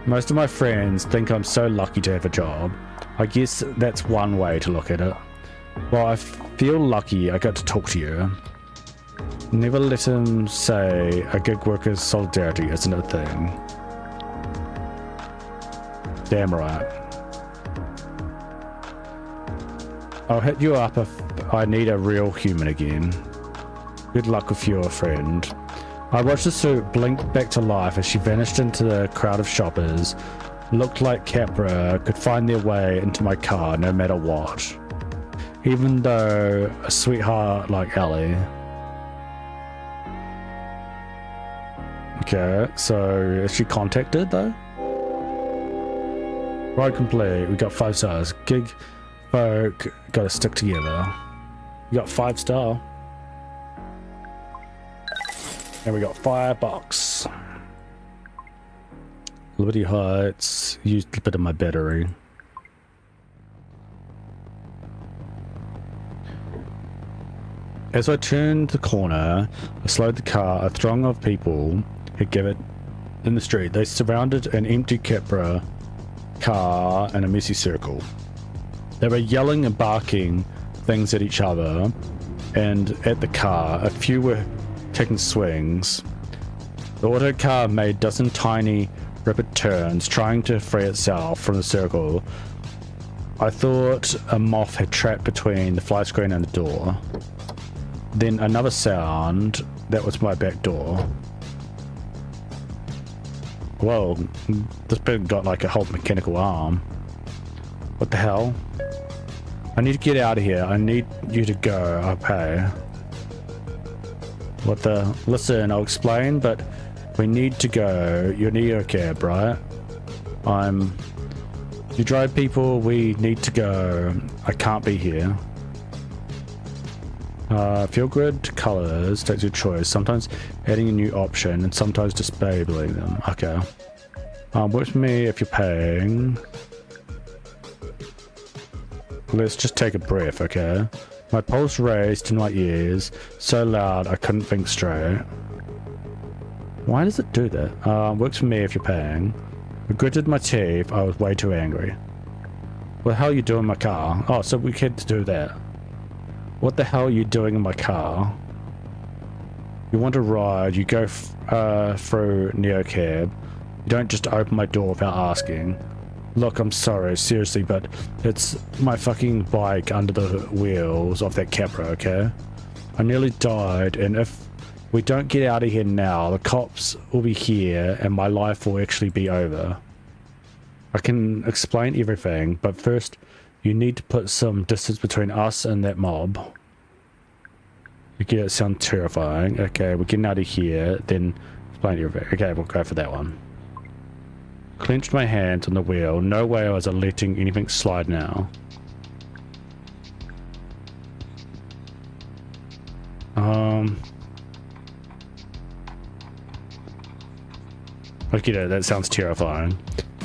Most of my friends think I'm so lucky to have a job. I guess that's one way to look at it. Well, I feel lucky I got to talk to you. Never let him say a gig worker's solidarity isn't a thing. Damn right. I'll hit you up if I need a real human again. Good luck with your friend. I watched the suit blink back to life as she vanished into the crowd of shoppers. Looked like Capra could find their way into my car no matter what. Even though a sweetheart like Ellie. Okay, so is she contacted though? Ride complete. We got 5 stars. Gig folk gotta stick together. We got 5 star. And we got $5. Liberty Heights. Used a bit of my battery. As I turned the corner, I slowed the car. A throng of people had gathered in the street. They surrounded an empty Capra car in a messy circle. They were yelling and barking things at each other and at the car. A few were taking swings. The auto car made dozen tiny rapid turns, trying to free itself from the circle. I thought a moth had trapped between the fly screen and the door. Then another sound. That was my back door. Whoa, this bird got like a whole mechanical arm. What the hell? I need to get out of here. I need you to go. Okay. What the? Listen, I'll explain, but we need to go. You're near a cab, right? You drive people, we need to go. I can't be here. Feel good colors takes your choice. Sometimes adding a new option and sometimes disabling them. Okay. Work with me if you're paying. Let's just take a breath, okay? My pulse raced in my ears so loud I couldn't think straight. Why does it do that? Works for me if you're paying. I gritted my teeth. I was way too angry. What the hell are you doing in my car? Oh, so we had to do that. What the hell are you doing in my car? You want to ride, you go through NeoCab. You don't just open my door without asking. Look, I'm sorry, seriously, but it's my fucking bike under the wheels of that Capra, okay? I nearly died, and if we don't get out of here now, the cops will be here and my life will actually be over. I can explain everything, but first you need to put some distance between us and that mob. Okay, it sounds terrifying. Okay, we're getting out of here, then explain everything. Okay, we'll go for that one. Clenched my hands on the wheel. No way was I letting anything slide now. Okay, that sounds terrifying.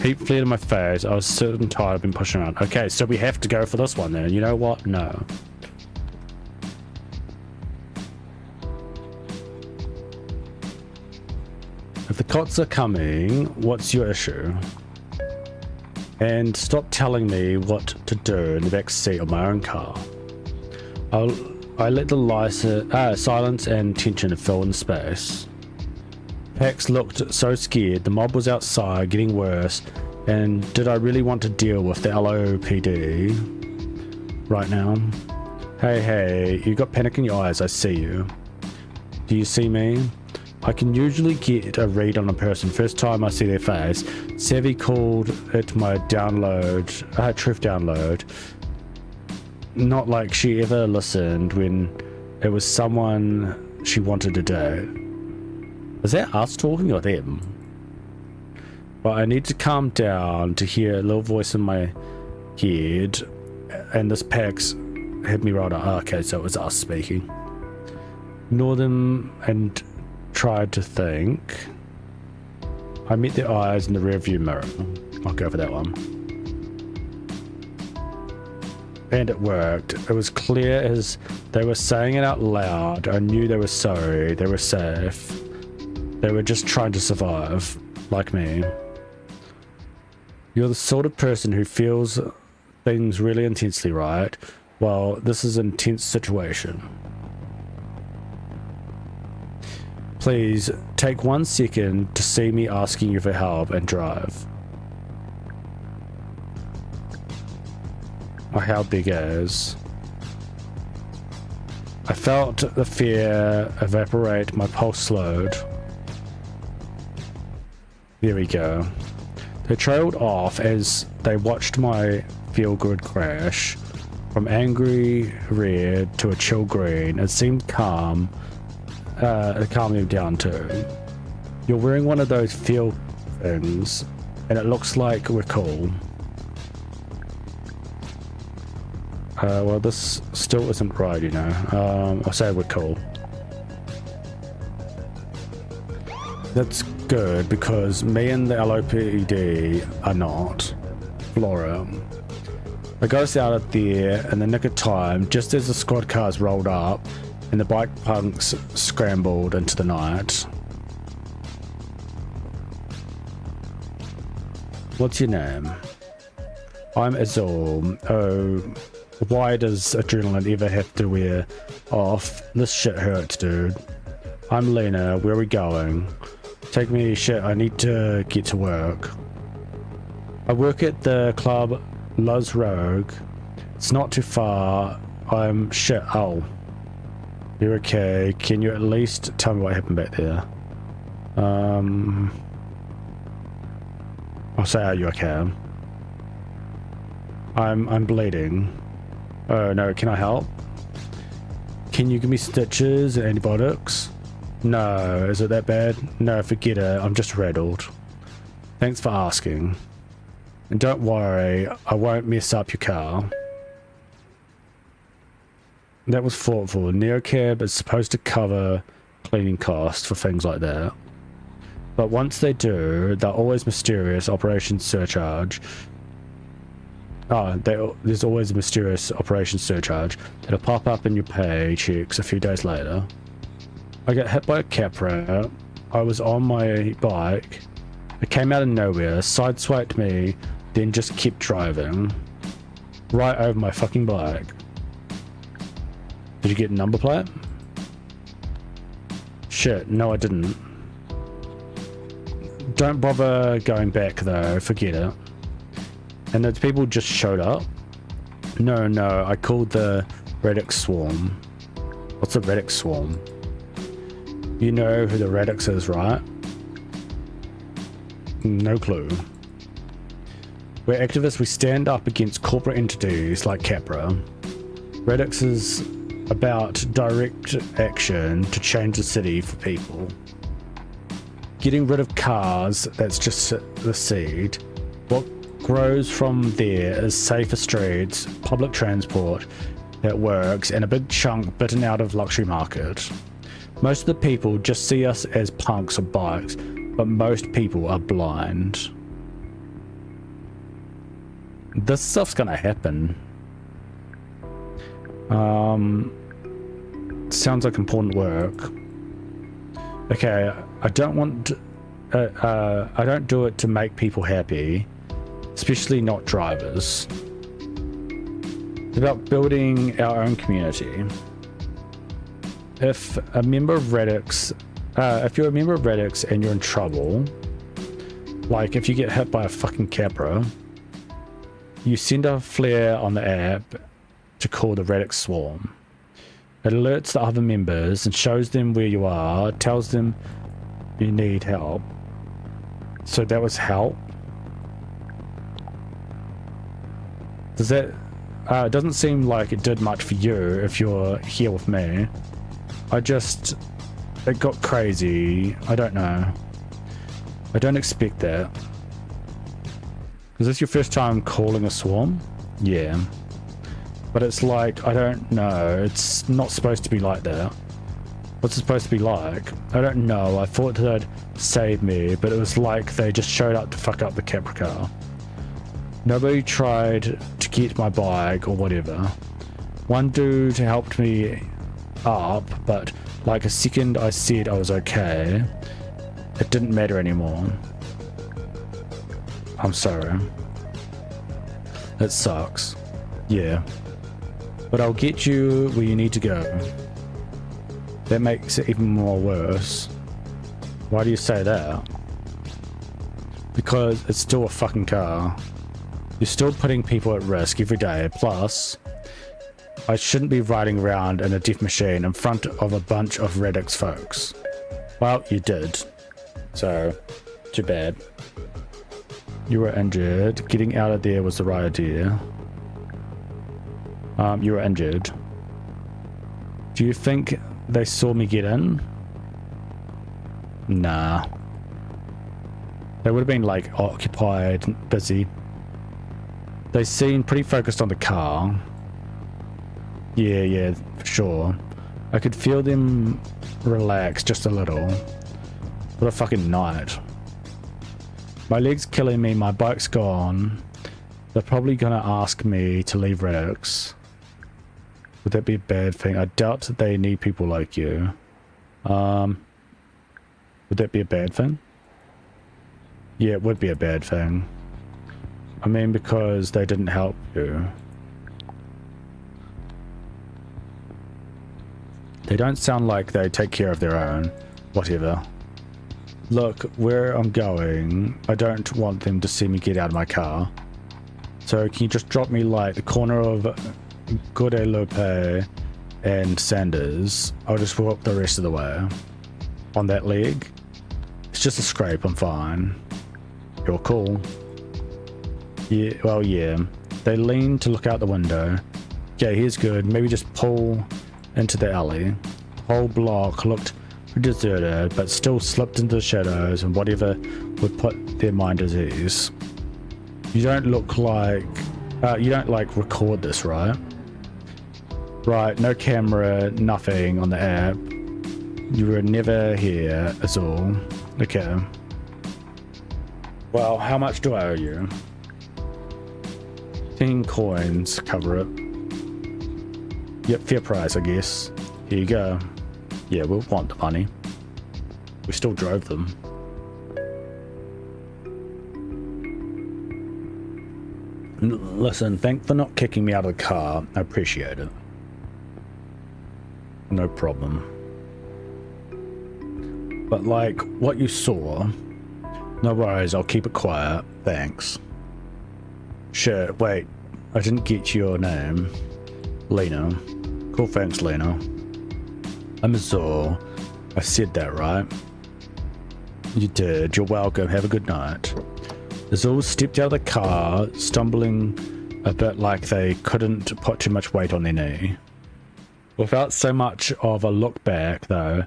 Heat flared in my face. I was sick and tired of being pushed around. Okay, so we have to go for this one then. You know what? No. If the cops are coming, what's your issue? And stop telling me what to do in the back seat of my own car. I let the silence and tension fill in space. Pax looked so scared. The mob was outside, getting worse. And did I really want to deal with the LOPD right now? Hey, you got panic in your eyes. I see you. Do you see me? I can usually get a read on a person first time I see their face. Savvy called it my truth download. Not like she ever listened when it was someone she wanted to date. Is that us talking or them? But I need to calm down to hear a little voice in my head, and this Pax had me right on. Oh, okay, so it was us speaking. Ignore them and tried to think. I met their eyes in the rearview mirror. I'll go for that one. And it worked. It was clear as they were saying it out loud. I knew they were sorry. They were safe. They were just trying to survive, like me. You're the sort of person who feels things really intensely, right? Well, this is an intense situation. Please take 1 second to see me asking you for help and drive. Oh, how big is? I felt the fear evaporate, my pulse slowed. There we go. They trailed off as they watched my feel-good crash. From angry red to a chill green, it seemed calm. It calmed me down too. You're wearing one of those feel things, and it looks like we're cool. Well, this still isn't right, you know. I'll say we're cool. That's good, because me and the LOPD are not. Flora. I got us out of there in the nick of time, just as the squad cars rolled up and the bike punks scrambled into the night. What's your name? I'm Azul. Oh, Why does adrenaline ever have to wear off? This shit hurts, dude. I'm Lena. Where are we going? Take me. Shit, I need to get to work. I work at the club Luz Rogue. It's not too far. I'm shit. Oh. You're okay. Can you at least tell me what happened back there? I'll say, are you okay? I'm bleeding. Oh no, can I help? Can you give me stitches and antibiotics? No, is it that bad? No, forget it. I'm just rattled. Thanks for asking. And don't worry, I won't mess up your car. That was thoughtful. Neocab is supposed to cover cleaning costs for things like that. But once they do, they're always mysterious operation surcharge. There's always a mysterious operation surcharge that'll pop up in your paychecks a few days later. I got hit by a Capra. I was on my bike. It came out of nowhere, sideswiped me, then just kept driving. Right over my fucking bike. Did you get a number plate? Shit, no I didn't. Don't bother going back though, forget it. And those people just showed up? No, I called the Radix Swarm. What's a Radix Swarm? You know who the Radix is, right? No clue. We're activists, we stand up against corporate entities like Capra. Radix is about direct action to change the city for people. Getting rid of cars, that's just the seed. What grows from there is safer streets, public transport that works, and a big chunk bitten out of luxury market. Most of the people just see us as punks or bikes, but most people are blind. This stuff's gonna happen. Sounds like important work. Okay, I don't do it to make people happy, especially not drivers. It's about building our own community. If a member of Radix, if you're a member of Radix and you're in trouble, like if you get hit by a fucking Capra, you send a flare on the app to call the Radix Swarm. It alerts the other members and shows them where you are, tells them you need help. So that was help. Does that... it doesn't seem like it did much for you if you're here with me. It got crazy. I don't know. I don't expect that. Is this your first time calling a swarm? Yeah. But it's like, I don't know. It's not supposed to be like that. What's it supposed to be like? I don't know. I thought they'd save me, but it was like they just showed up to fuck up the Capra car. Nobody tried to get my bike or whatever. One dude helped me up, but like a second I said I was okay, it didn't matter anymore. I'm sorry. It sucks. Yeah. But I'll get you where you need to go. That makes it even more worse. Why do you say that? Because it's still a fucking car. You're still putting people at risk every day. Plus, I shouldn't be riding around in a death machine in front of a bunch of Radix folks. Well, you did. So, too bad. You were injured. Getting out of there was the right idea. You were injured. Do you think they saw me get in? Nah. They would have been like occupied, busy. They seemed pretty focused on the car. Yeah, for sure. I could feel them relax just a little. What a fucking night. My leg's killing me, my bike's gone. They're probably gonna ask me to leave Radix. Would that be a bad thing? I doubt that they need people like you. Would that be a bad thing? Yeah, it would be a bad thing. I mean, because they didn't help you. They don't sound like they take care of their own. Whatever. Look, where I'm going, I don't want them to see me get out of my car. So can you just drop me like the corner of Guadalupe and Sanders? I'll just walk the rest of the way. On that leg? It's just a scrape, I'm fine. You're cool. Yeah, well, yeah. They leaned to look out the window. Yeah, here's good. Maybe just pull into the alley. The whole block looked deserted, but still slipped into the shadows and whatever would put their mind at ease. You don't look like... you don't, like, record this, right? Right, no camera, nothing on the app. You were never here, that's all. Okay. Well, how much do I owe you? 10 coins, cover it. Yep, fair price, I guess. Here you go. Yeah, we'll want the money. We still drove them. Listen, thanks for not kicking me out of the car. I appreciate it. No problem. But like, what you saw... No worries, I'll keep it quiet. Thanks. Sure, wait. I didn't get your name. Lena. Cool, thanks, Lena. I'm Azor. I said that, right? You did. You're welcome. Have a good night. Azor stepped out of the car, stumbling a bit like they couldn't put too much weight on their knee. Without so much of a look back, though,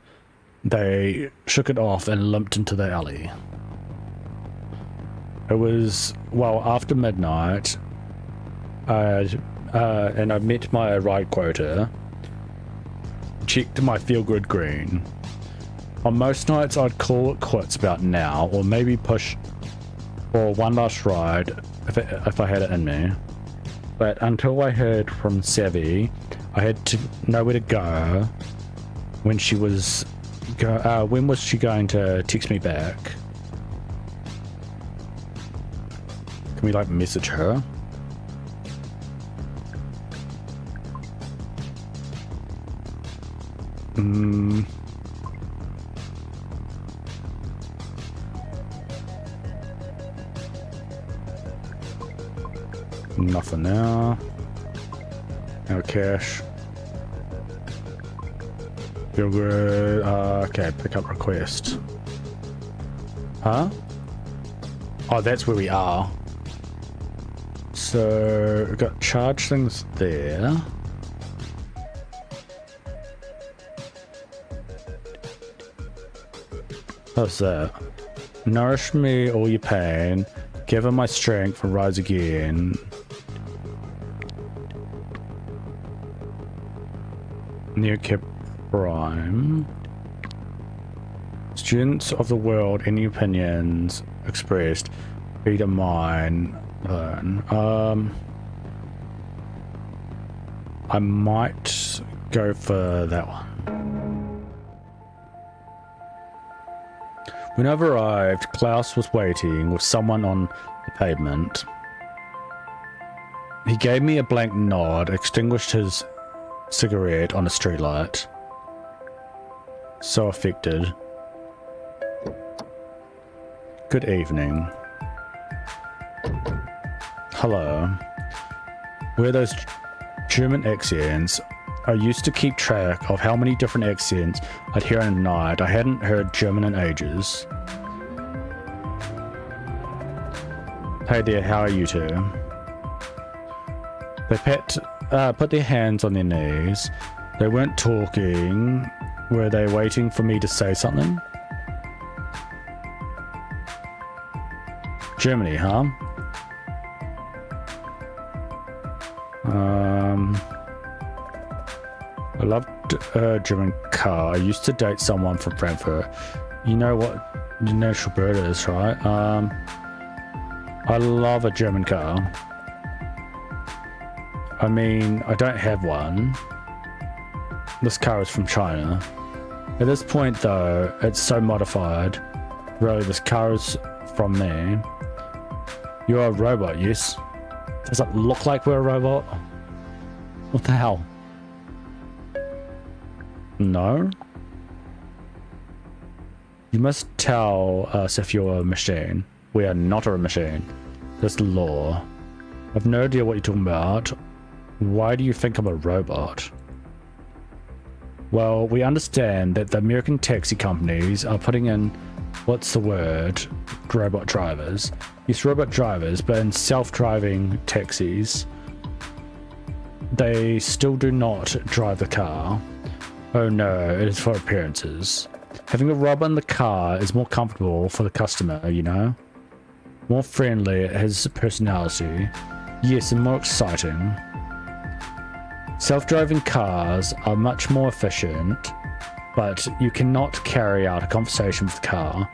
they shook it off and limped into the alley. It was, well, after midnight, and I met my ride quota, checked my feel-good green. On most nights, I'd call it quits about now, or maybe push for one last ride if I had it in me. But until I heard from Savvy, I had to know where to go. When she was, when was she going to text me back? Can we like message her? Nothing now. No cash. Feel good. Okay, pick up request. Huh? Oh, that's where we are. So, we've got charge things there. What's that? Nourish me all your pain. Give her my strength and rise again. Near Cap Prime. Students of the world, any opinions expressed, be to mine. I might go for that one. When I arrived, Klaus was waiting with someone on the pavement. He gave me a blank nod, extinguished his cigarette on a streetlight. So affected. Good evening. Hello. Where those German accents? I used to keep track of how many different accents I'd hear in a night. I hadn't heard German in ages. Hey there, how are you two? They put their hands on their knees. They weren't talking. Were they waiting for me to say something? Germany, huh? I loved a German car. I used to date someone from Frankfurt. You know what Schubert is, right? I love a German car. I mean, I don't have one. This car is from China. At this point, though, it's so modified. Really, this car is from me. You're a robot, yes? Does it look like we're a robot? What the hell? No? You must tell us if you're a machine. We are not a machine. That's the law. I've no idea what you're talking about. Why do you think I'm a robot? Well, we understand that the American taxi companies are putting in, what's the word? Robot drivers. Yes, robot drivers, but in self-driving taxis, they still do not drive the car. Oh no, it is for appearances. Having a robot in the car is more comfortable for the customer, you know? More friendly, it has personality. Yes, and more exciting. Self-driving cars are much more efficient, but you cannot carry out a conversation with the car.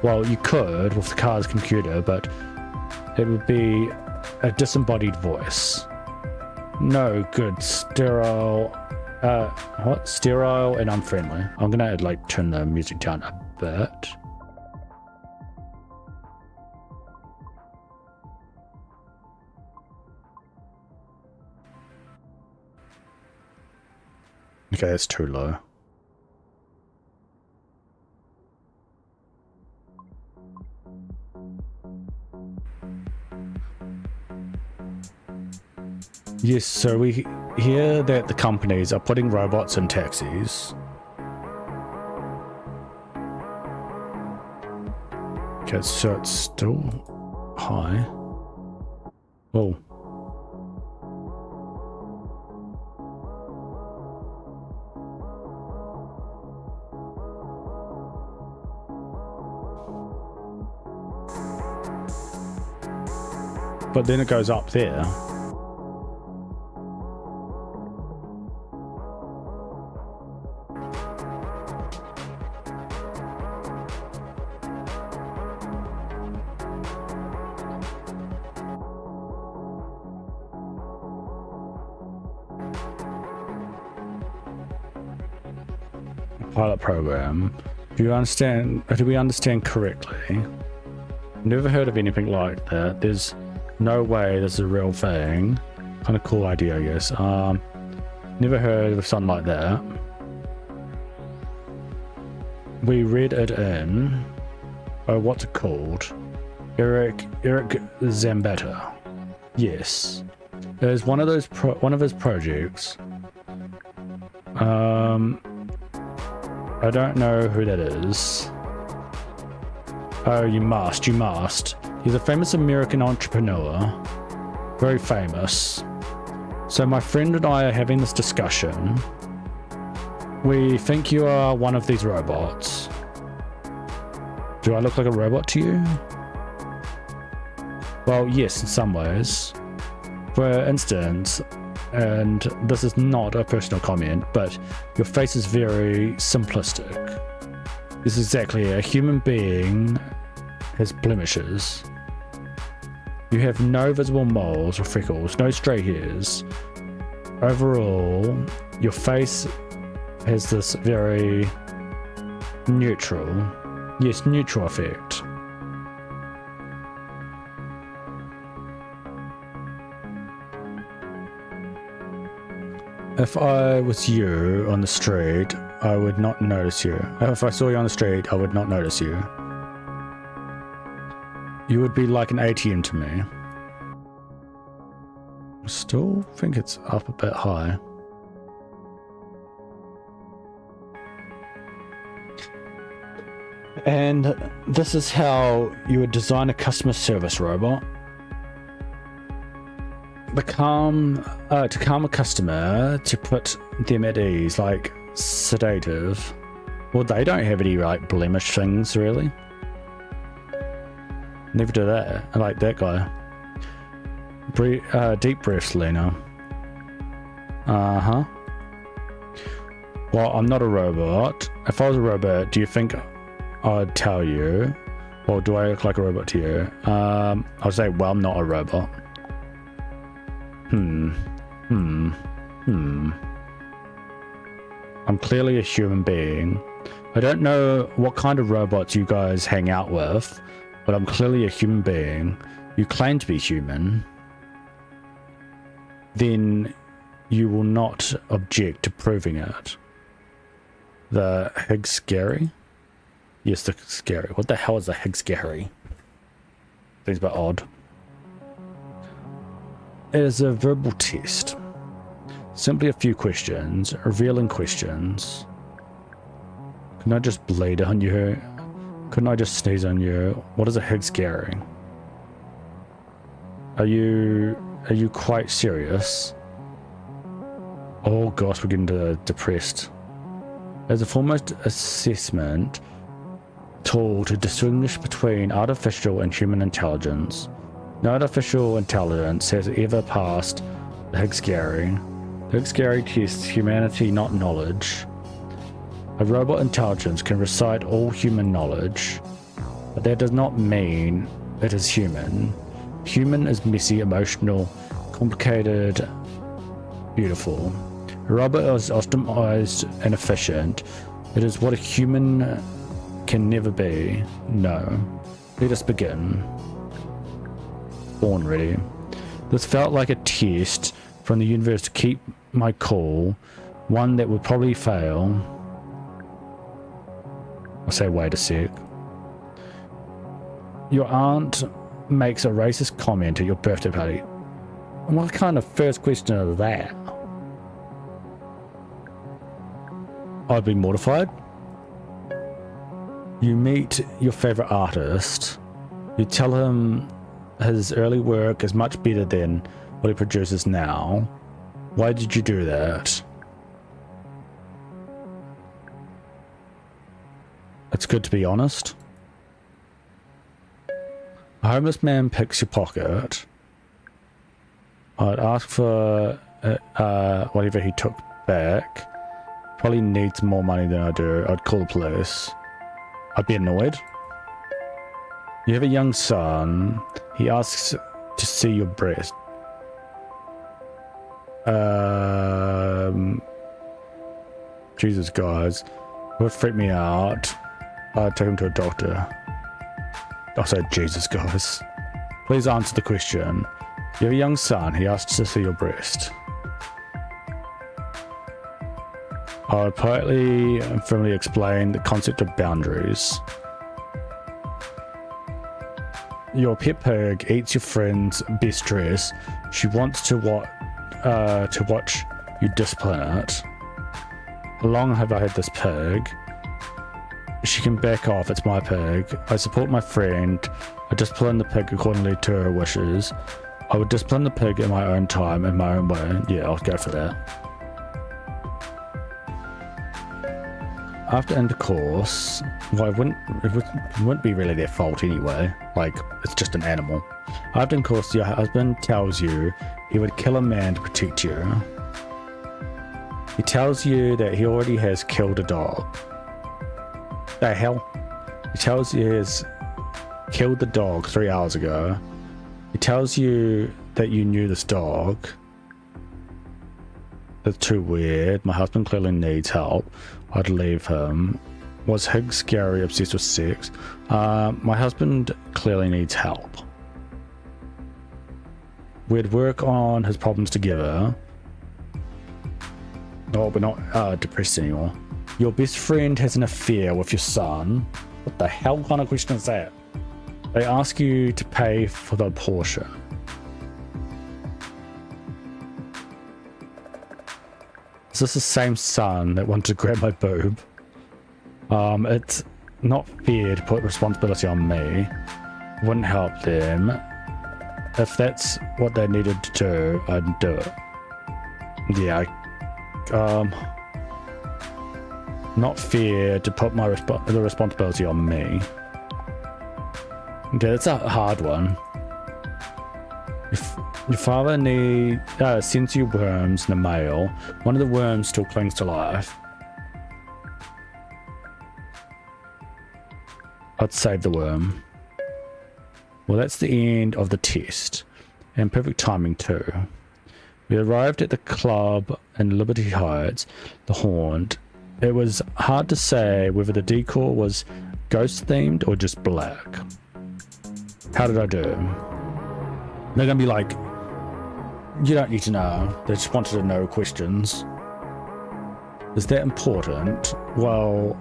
Well, you could with the car's computer, but it would be a disembodied voice. No good. Sterile. What? Sterile and unfriendly. I'm gonna like turn the music down a bit. Okay, it's too low. Yes, so we hear that the companies are putting robots in taxis. Okay, so it's still high. Oh. But then it goes up there. Pilot program. Do we understand correctly? Never heard of anything like that. There's no way this is a real thing. Kind of cool idea, I guess. Never heard of something like that. We read it in. Oh, what's it called? Eric Zambetta. Yes, it is one of those one of his projects. I don't know who that is. Oh, you must. He's a famous American entrepreneur. Very famous. So my friend and I are having this discussion. We think you are one of these robots. Do I look like a robot to you? Well, yes, in some ways. For instance, and this is not a personal comment, but your face is very simplistic. This is exactly a human being has blemishes. You have no visible moles or freckles, no stray hairs. Overall, your face has this very neutral effect. If I was you on the street, I would not notice you. If I saw you on the street, I would not notice you. You would be like an ATM to me. I still think it's up a bit high. And this is how you would design a customer service robot. To calm a customer, to put them at ease, like sedative. Well, they don't have any like blemish things really. Never do that. I like that guy. Deep breaths, Lena. Well, I'm not a robot. If I was a robot, do you think I'd tell you? Or do I look like a robot to you? I'll say, well, I'm not a robot. I'm clearly a human being. I don't know what kind of robots you guys hang out with, but I'm clearly a human being. You claim to be human. Then you will not object to proving it. The Higgs scary? Yes, the scary. What the hell is the Higgs scary? Seems a bit odd. It is a verbal test. Simply a few questions, revealing questions. Couldn't I just bleed on you? Couldn't I just sneeze on you? What is a Higgs scary? Are you quite serious? Oh gosh, we're getting depressed. As a foremost assessment tool to distinguish between artificial and human intelligence. No artificial intelligence has ever passed the Higgs scary. The Higgs scary tests humanity, not knowledge. A robot intelligence can recite all human knowledge, but that does not mean it is human. Human is messy, emotional, complicated, beautiful. A robot is optimized and efficient. It is what a human can never be. No. Let us begin. Born ready. This felt like a test from the universe to keep my cool, one that would probably fail. I'll say, wait a sec. Your aunt makes a racist comment at your birthday party. What kind of first question is that? I'd be mortified. You meet your favorite artist. You tell him his early work is much better than what he produces now. Why did you do that? It's good to be honest. A homeless man picks your pocket. I'd ask for whatever he took back. Probably needs more money than I do. I'd call the police. I'd be annoyed. You have a young son. He asks to see your breast. Jesus, guys. It would freak me out. I'd take him to a doctor. I'll say, Jesus, guys. Please answer the question. You have a young son. He asks to see your breast. I would politely and firmly explain the concept of boundaries. Your pet pig eats your friend's best dress. She wants to watch you discipline it. How long have I had this pig? She can back off, it's my pig. I support my friend. I discipline the pig accordingly to her wishes. I would discipline the pig in my own time, in my own way. Yeah, I'll go for that. After intercourse, well, it wouldn't be really their fault anyway. Like, it's just an animal. After intercourse, your husband tells you he would kill a man to protect you. He tells you that he already has killed a dog. The hell? He tells you he has killed the dog 3 hours ago. He tells you that you knew this dog. That's too weird. My husband clearly needs help. I'd leave him. Was Higgs scary, obsessed with sex? My husband clearly needs help. We'd work on his problems together. Oh, we're not depressed anymore. Your best friend has an affair with your son. What the hell kind of question is that? They ask you to pay for the portion. Is this the same son that wanted to grab my boob? It's not fair to put responsibility on me. Wouldn't help them. If that's what they needed to do, I'd do it. Yeah. Not fair to put the responsibility on me. Okay, that's a hard one. Your father sends you worms in the mail. One of the worms still clings to life. I'd save the worm. Well, that's the end of the test. And perfect timing too. We arrived at the club in Liberty Heights, the Horned. It was hard to say whether the decor was ghost themed or just black. How did I do? They're gonna be like, you don't need to know. They just wanted to know questions. Is that important? Well,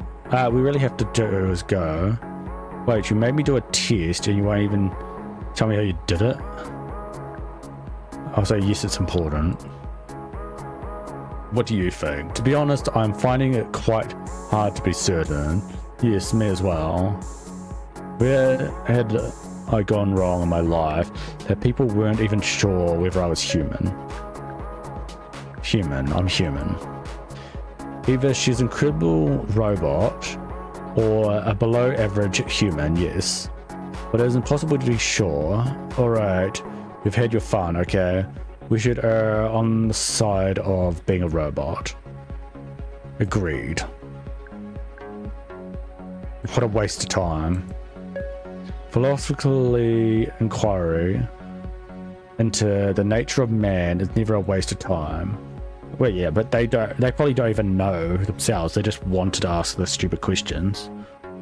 we really have to do is go. Wait, you made me do a test and you won't even tell me how you did it? I'll say yes, it's important. What do you think? To be honest, I'm finding it quite hard to be certain. Yes, me as well. Where had I gone wrong in my life that people weren't even sure whether I was human? I'm human. Either she's an incredible robot or a below average human, yes. But it is impossible to be sure. Alright, you've had your fun, okay? We should err on the side of being a robot. Agreed. What a waste of time. Philosophically, inquiry into the nature of man is never a waste of time. Well, yeah, but they probably don't even know themselves. They just wanted to ask the stupid questions.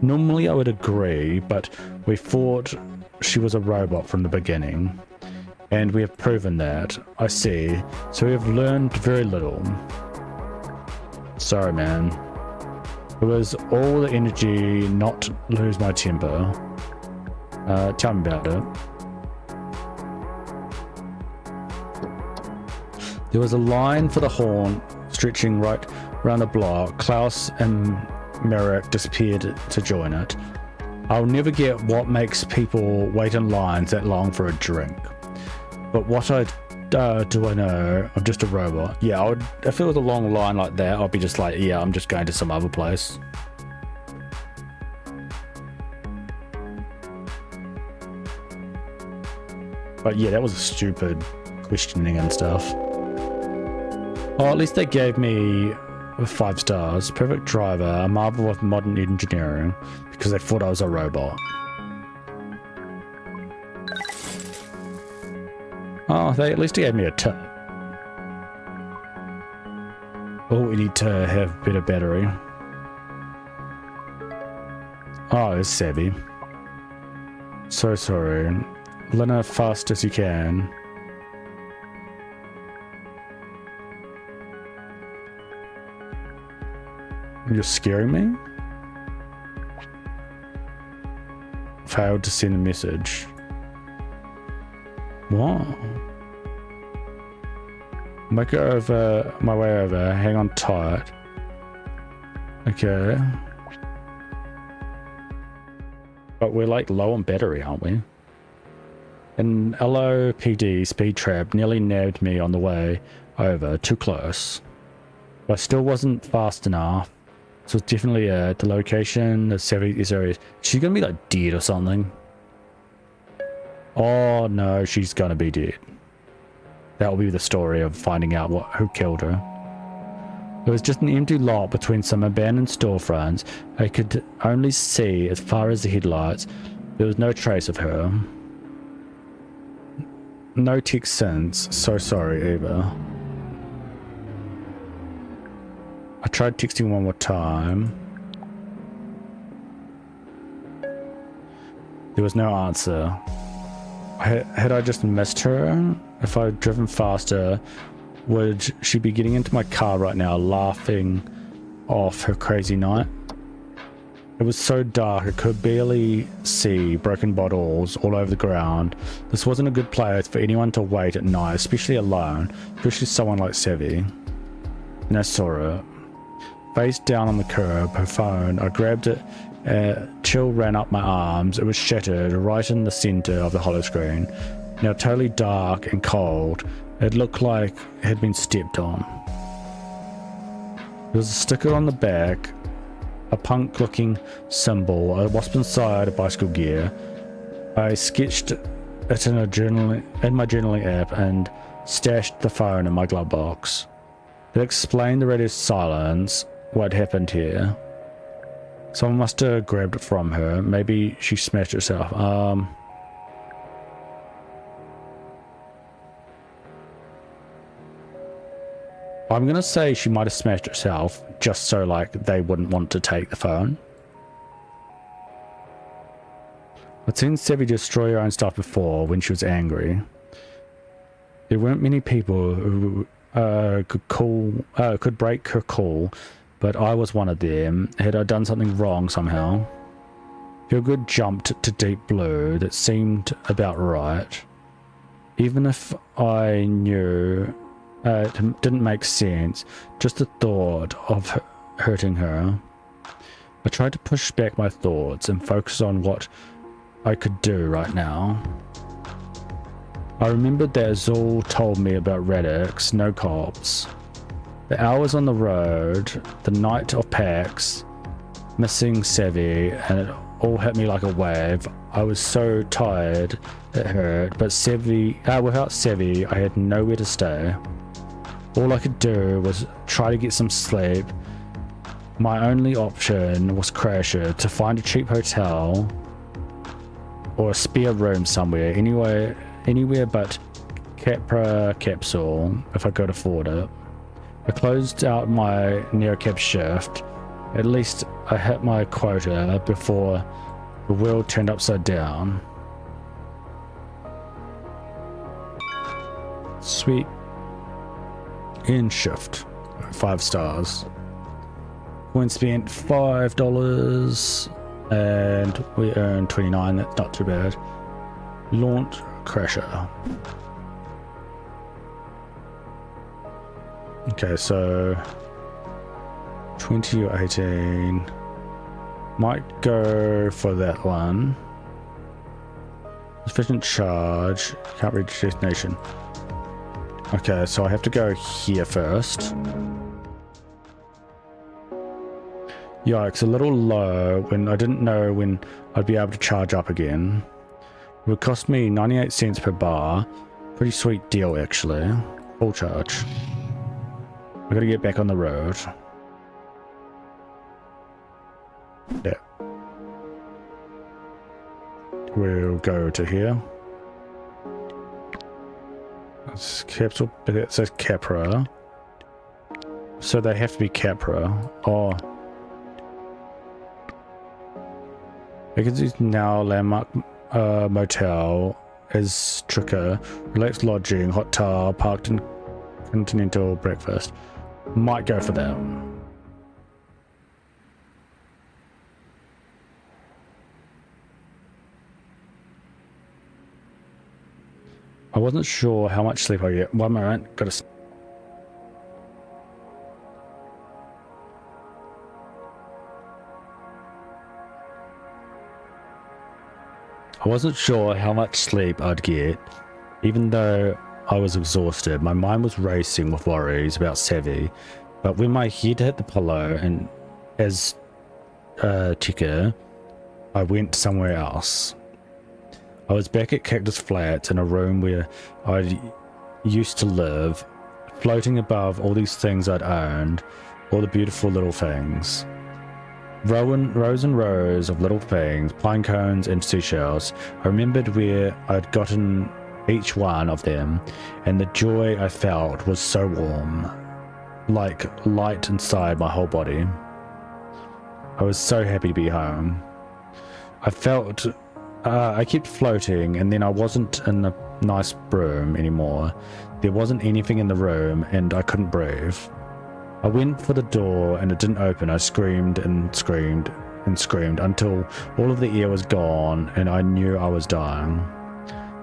Normally I would agree, but we thought she was a robot from the beginning. And we have proven that. I see. So we have learned very little. Sorry, man. It was all the energy not to lose my temper. Tell me about it. There was a line for the horn stretching right around the block. Klaus and Merrick disappeared to join it. I'll never get what makes people wait in lines that long for a drink. But what do I know? I'm just a robot. Yeah, if it was a long line like that, I'd be just like, yeah, I'm just going to some other place. But yeah, that was stupid questioning and stuff. Oh, at least they gave me 5 stars. Perfect driver, a marvel of modern engineering, because they thought I was a robot. Oh, they at least gave me a tip. Oh, we need to have better battery. Oh, it's savvy. So sorry. Learn as fast as you can. You're scaring me? Failed to send a message. What? Make it over, my way over, hang on tight. Okay. But we're like low on battery, aren't we? An LOPD speed trap nearly nabbed me on the way over, too close. But I still wasn't fast enough. So it's definitely the location, the 70 area. She's gonna be like dead or something. Oh no, she's gonna be dead. That will be the story of finding out who killed her. It was just an empty lot between some abandoned storefronts. I could only see as far as the headlights. There was no trace of her. No text since. So sorry, Eva. I tried texting one more time. There was no answer. Had I just missed her? If I had driven faster, would she be getting into my car right now, laughing off her crazy night? It was so dark I could barely see broken bottles all over the ground. This wasn't a good place for anyone to wait at night, especially alone, especially someone like Savvy. And I saw her. Face down on the curb, her phone. I grabbed it. Chill ran up my arms. It was shattered right in the center of the hollow screen. Now totally dark and cold. It looked like it had been stepped on. There was a sticker on the back, a punk-looking symbol, a wasp inside, a bicycle gear. I sketched it in my journaling app and stashed the phone in my glove box. It explained the radio silence. What happened here? Someone must have grabbed it from her. Maybe she smashed it herself. I'm gonna say she might have smashed it herself just so like they wouldn't want to take the phone. I'd seen Savvy destroy her own stuff before when she was angry. There weren't many people who could break her cool. but I was one of them. Had I done something wrong somehow? Feelgood jumped to deep blue. That seemed about right. Even if I knew it didn't make sense, just the thought of hurting her. I tried to push back my thoughts and focus on what I could do right now. I remembered that Azul told me about Radix, no cops. The hours on the road, the night of PAX, missing Savvy, and it all hit me like a wave. I was so tired, it hurt, but without Savvy, I had nowhere to stay. All I could do was try to get some sleep. My only option was Crasher, to find a cheap hotel or a spare room somewhere, anywhere but Capra Capsule, if I could afford it. I closed out my near-cab shift. At least I hit my quota before the world turned upside down. Sweet. In shift. 5 stars. Coin spent $5 and we earned 29. That's not too bad. Launch Crasher. Okay, so 20 or 18. Might go for that one. Sufficient charge. Can't reach destination. Okay, so I have to go here first. Yikes, a little low when I didn't know when I'd be able to charge up again. It would cost me 98 cents per bar. Pretty sweet deal, actually. Full charge. I gotta get back on the road. Yeah. We'll go to here. That's Capsule, but it says Capra. So they have to be Capra. Oh. Vacancies now landmark motel is Tricker, relaxed lodging, hot tub, parked in continental breakfast. Might go for that. I wasn't sure how much sleep I get. 1 moment, gotta. I wasn't sure how much sleep I'd get, even though I was exhausted. My mind was racing with worries about Savvy, but when my head hit the pillow and as ticker, I went somewhere else. I was back at Cactus Flats in a room where I used to live, floating above all these things I'd owned, all the beautiful little things. Rows and rows of little things, pine cones and seashells. I remembered where I'd gotten each one of them, and the joy I felt was so warm, like light inside my whole body. I was so happy to be home. I kept floating, and then I wasn't in the nice room anymore. There wasn't anything in the room, and I couldn't breathe. I went for the door and it didn't open. I screamed and screamed and screamed until all of the air was gone and I knew I was dying.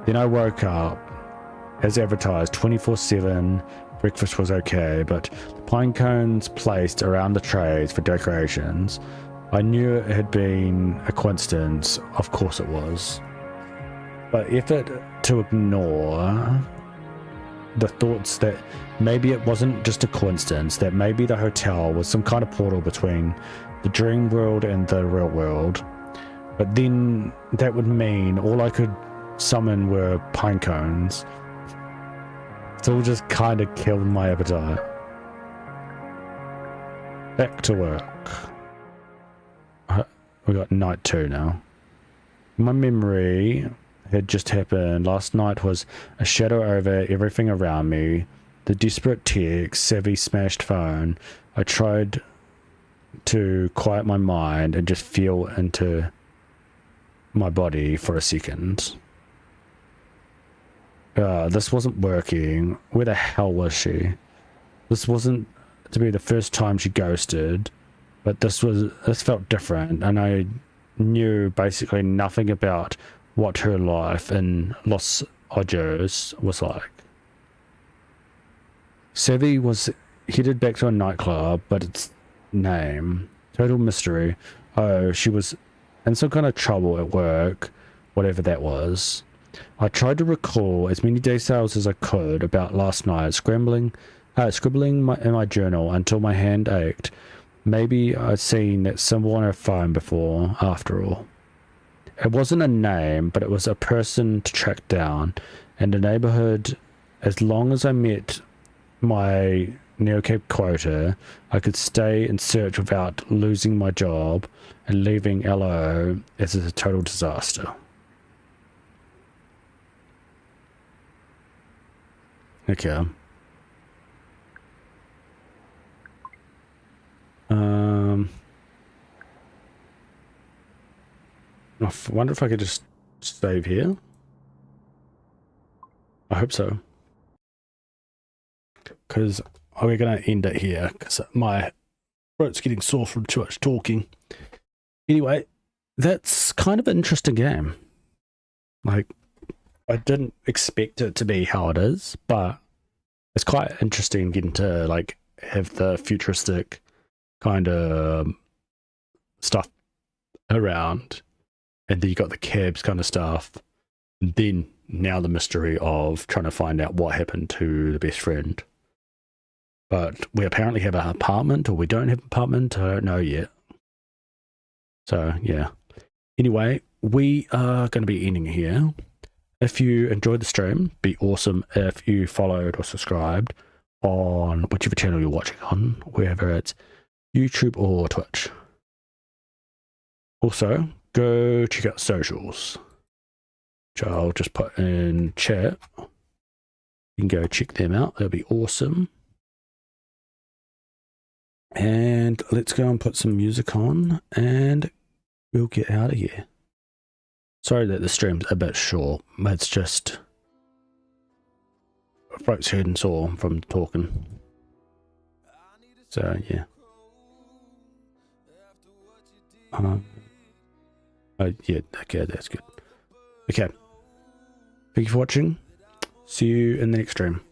Then I woke up, as advertised, 24/7. Breakfast was okay, but the pine cones placed around the trays for decorations. I knew it had been a coincidence. Of course it was. But effort to ignore the thoughts that maybe it wasn't just a coincidence, that maybe the hotel was some kind of portal between the dream world and the real world. But then that would mean all I could summon were pine cones. It all just kind of killed my appetite. Back to work. We got night 2 now. My memory had just happened. Last night was a shadow over everything around me. The desperate text, Savvy smashed phone. I tried to quiet my mind and just feel into my body for a second. This wasn't working. Where the hell was she? This wasn't to be the first time she ghosted, but this felt different, and I knew basically nothing about what her life in Los Angeles was like. Savvy was headed back to a nightclub, but its name, total mystery. Oh, she was in some kind of trouble at work, whatever that was. I tried to recall as many details as I could about last night, scribbling in my journal until my hand ached. Maybe I'd seen that symbol on her phone before, after all. It wasn't a name, but it was a person to track down, and a neighborhood. As long as I met my neocap quota, I could stay and search without losing my job and leaving LO as a total disaster. Okay. I wonder if I could just save here. I hope so. Because we're going to end it here because my throat's getting sore from too much talking. Anyway, that's kind of an interesting game. Like, I didn't expect it to be how it is, but it's quite interesting getting to like have the futuristic kind of stuff around, and then you got the cabs kind of stuff, and then now the mystery of trying to find out what happened to the best friend. But we apparently have an apartment, or we don't have an apartment. I don't know yet. So yeah. Anyway, we are going to be ending here. If you enjoyed the stream, be awesome if you followed or subscribed on whichever channel you're watching on, whether it's YouTube or Twitch. Also, go check out socials, which I'll just put in chat. You can go check them out. They'll be awesome. And let's go and put some music on, and we'll get out of here. Sorry that the stream's a bit short. It's just throat's hurting sore from talking. So yeah. Yeah, okay, that's good. Okay. Thank you for watching. See you in the next stream.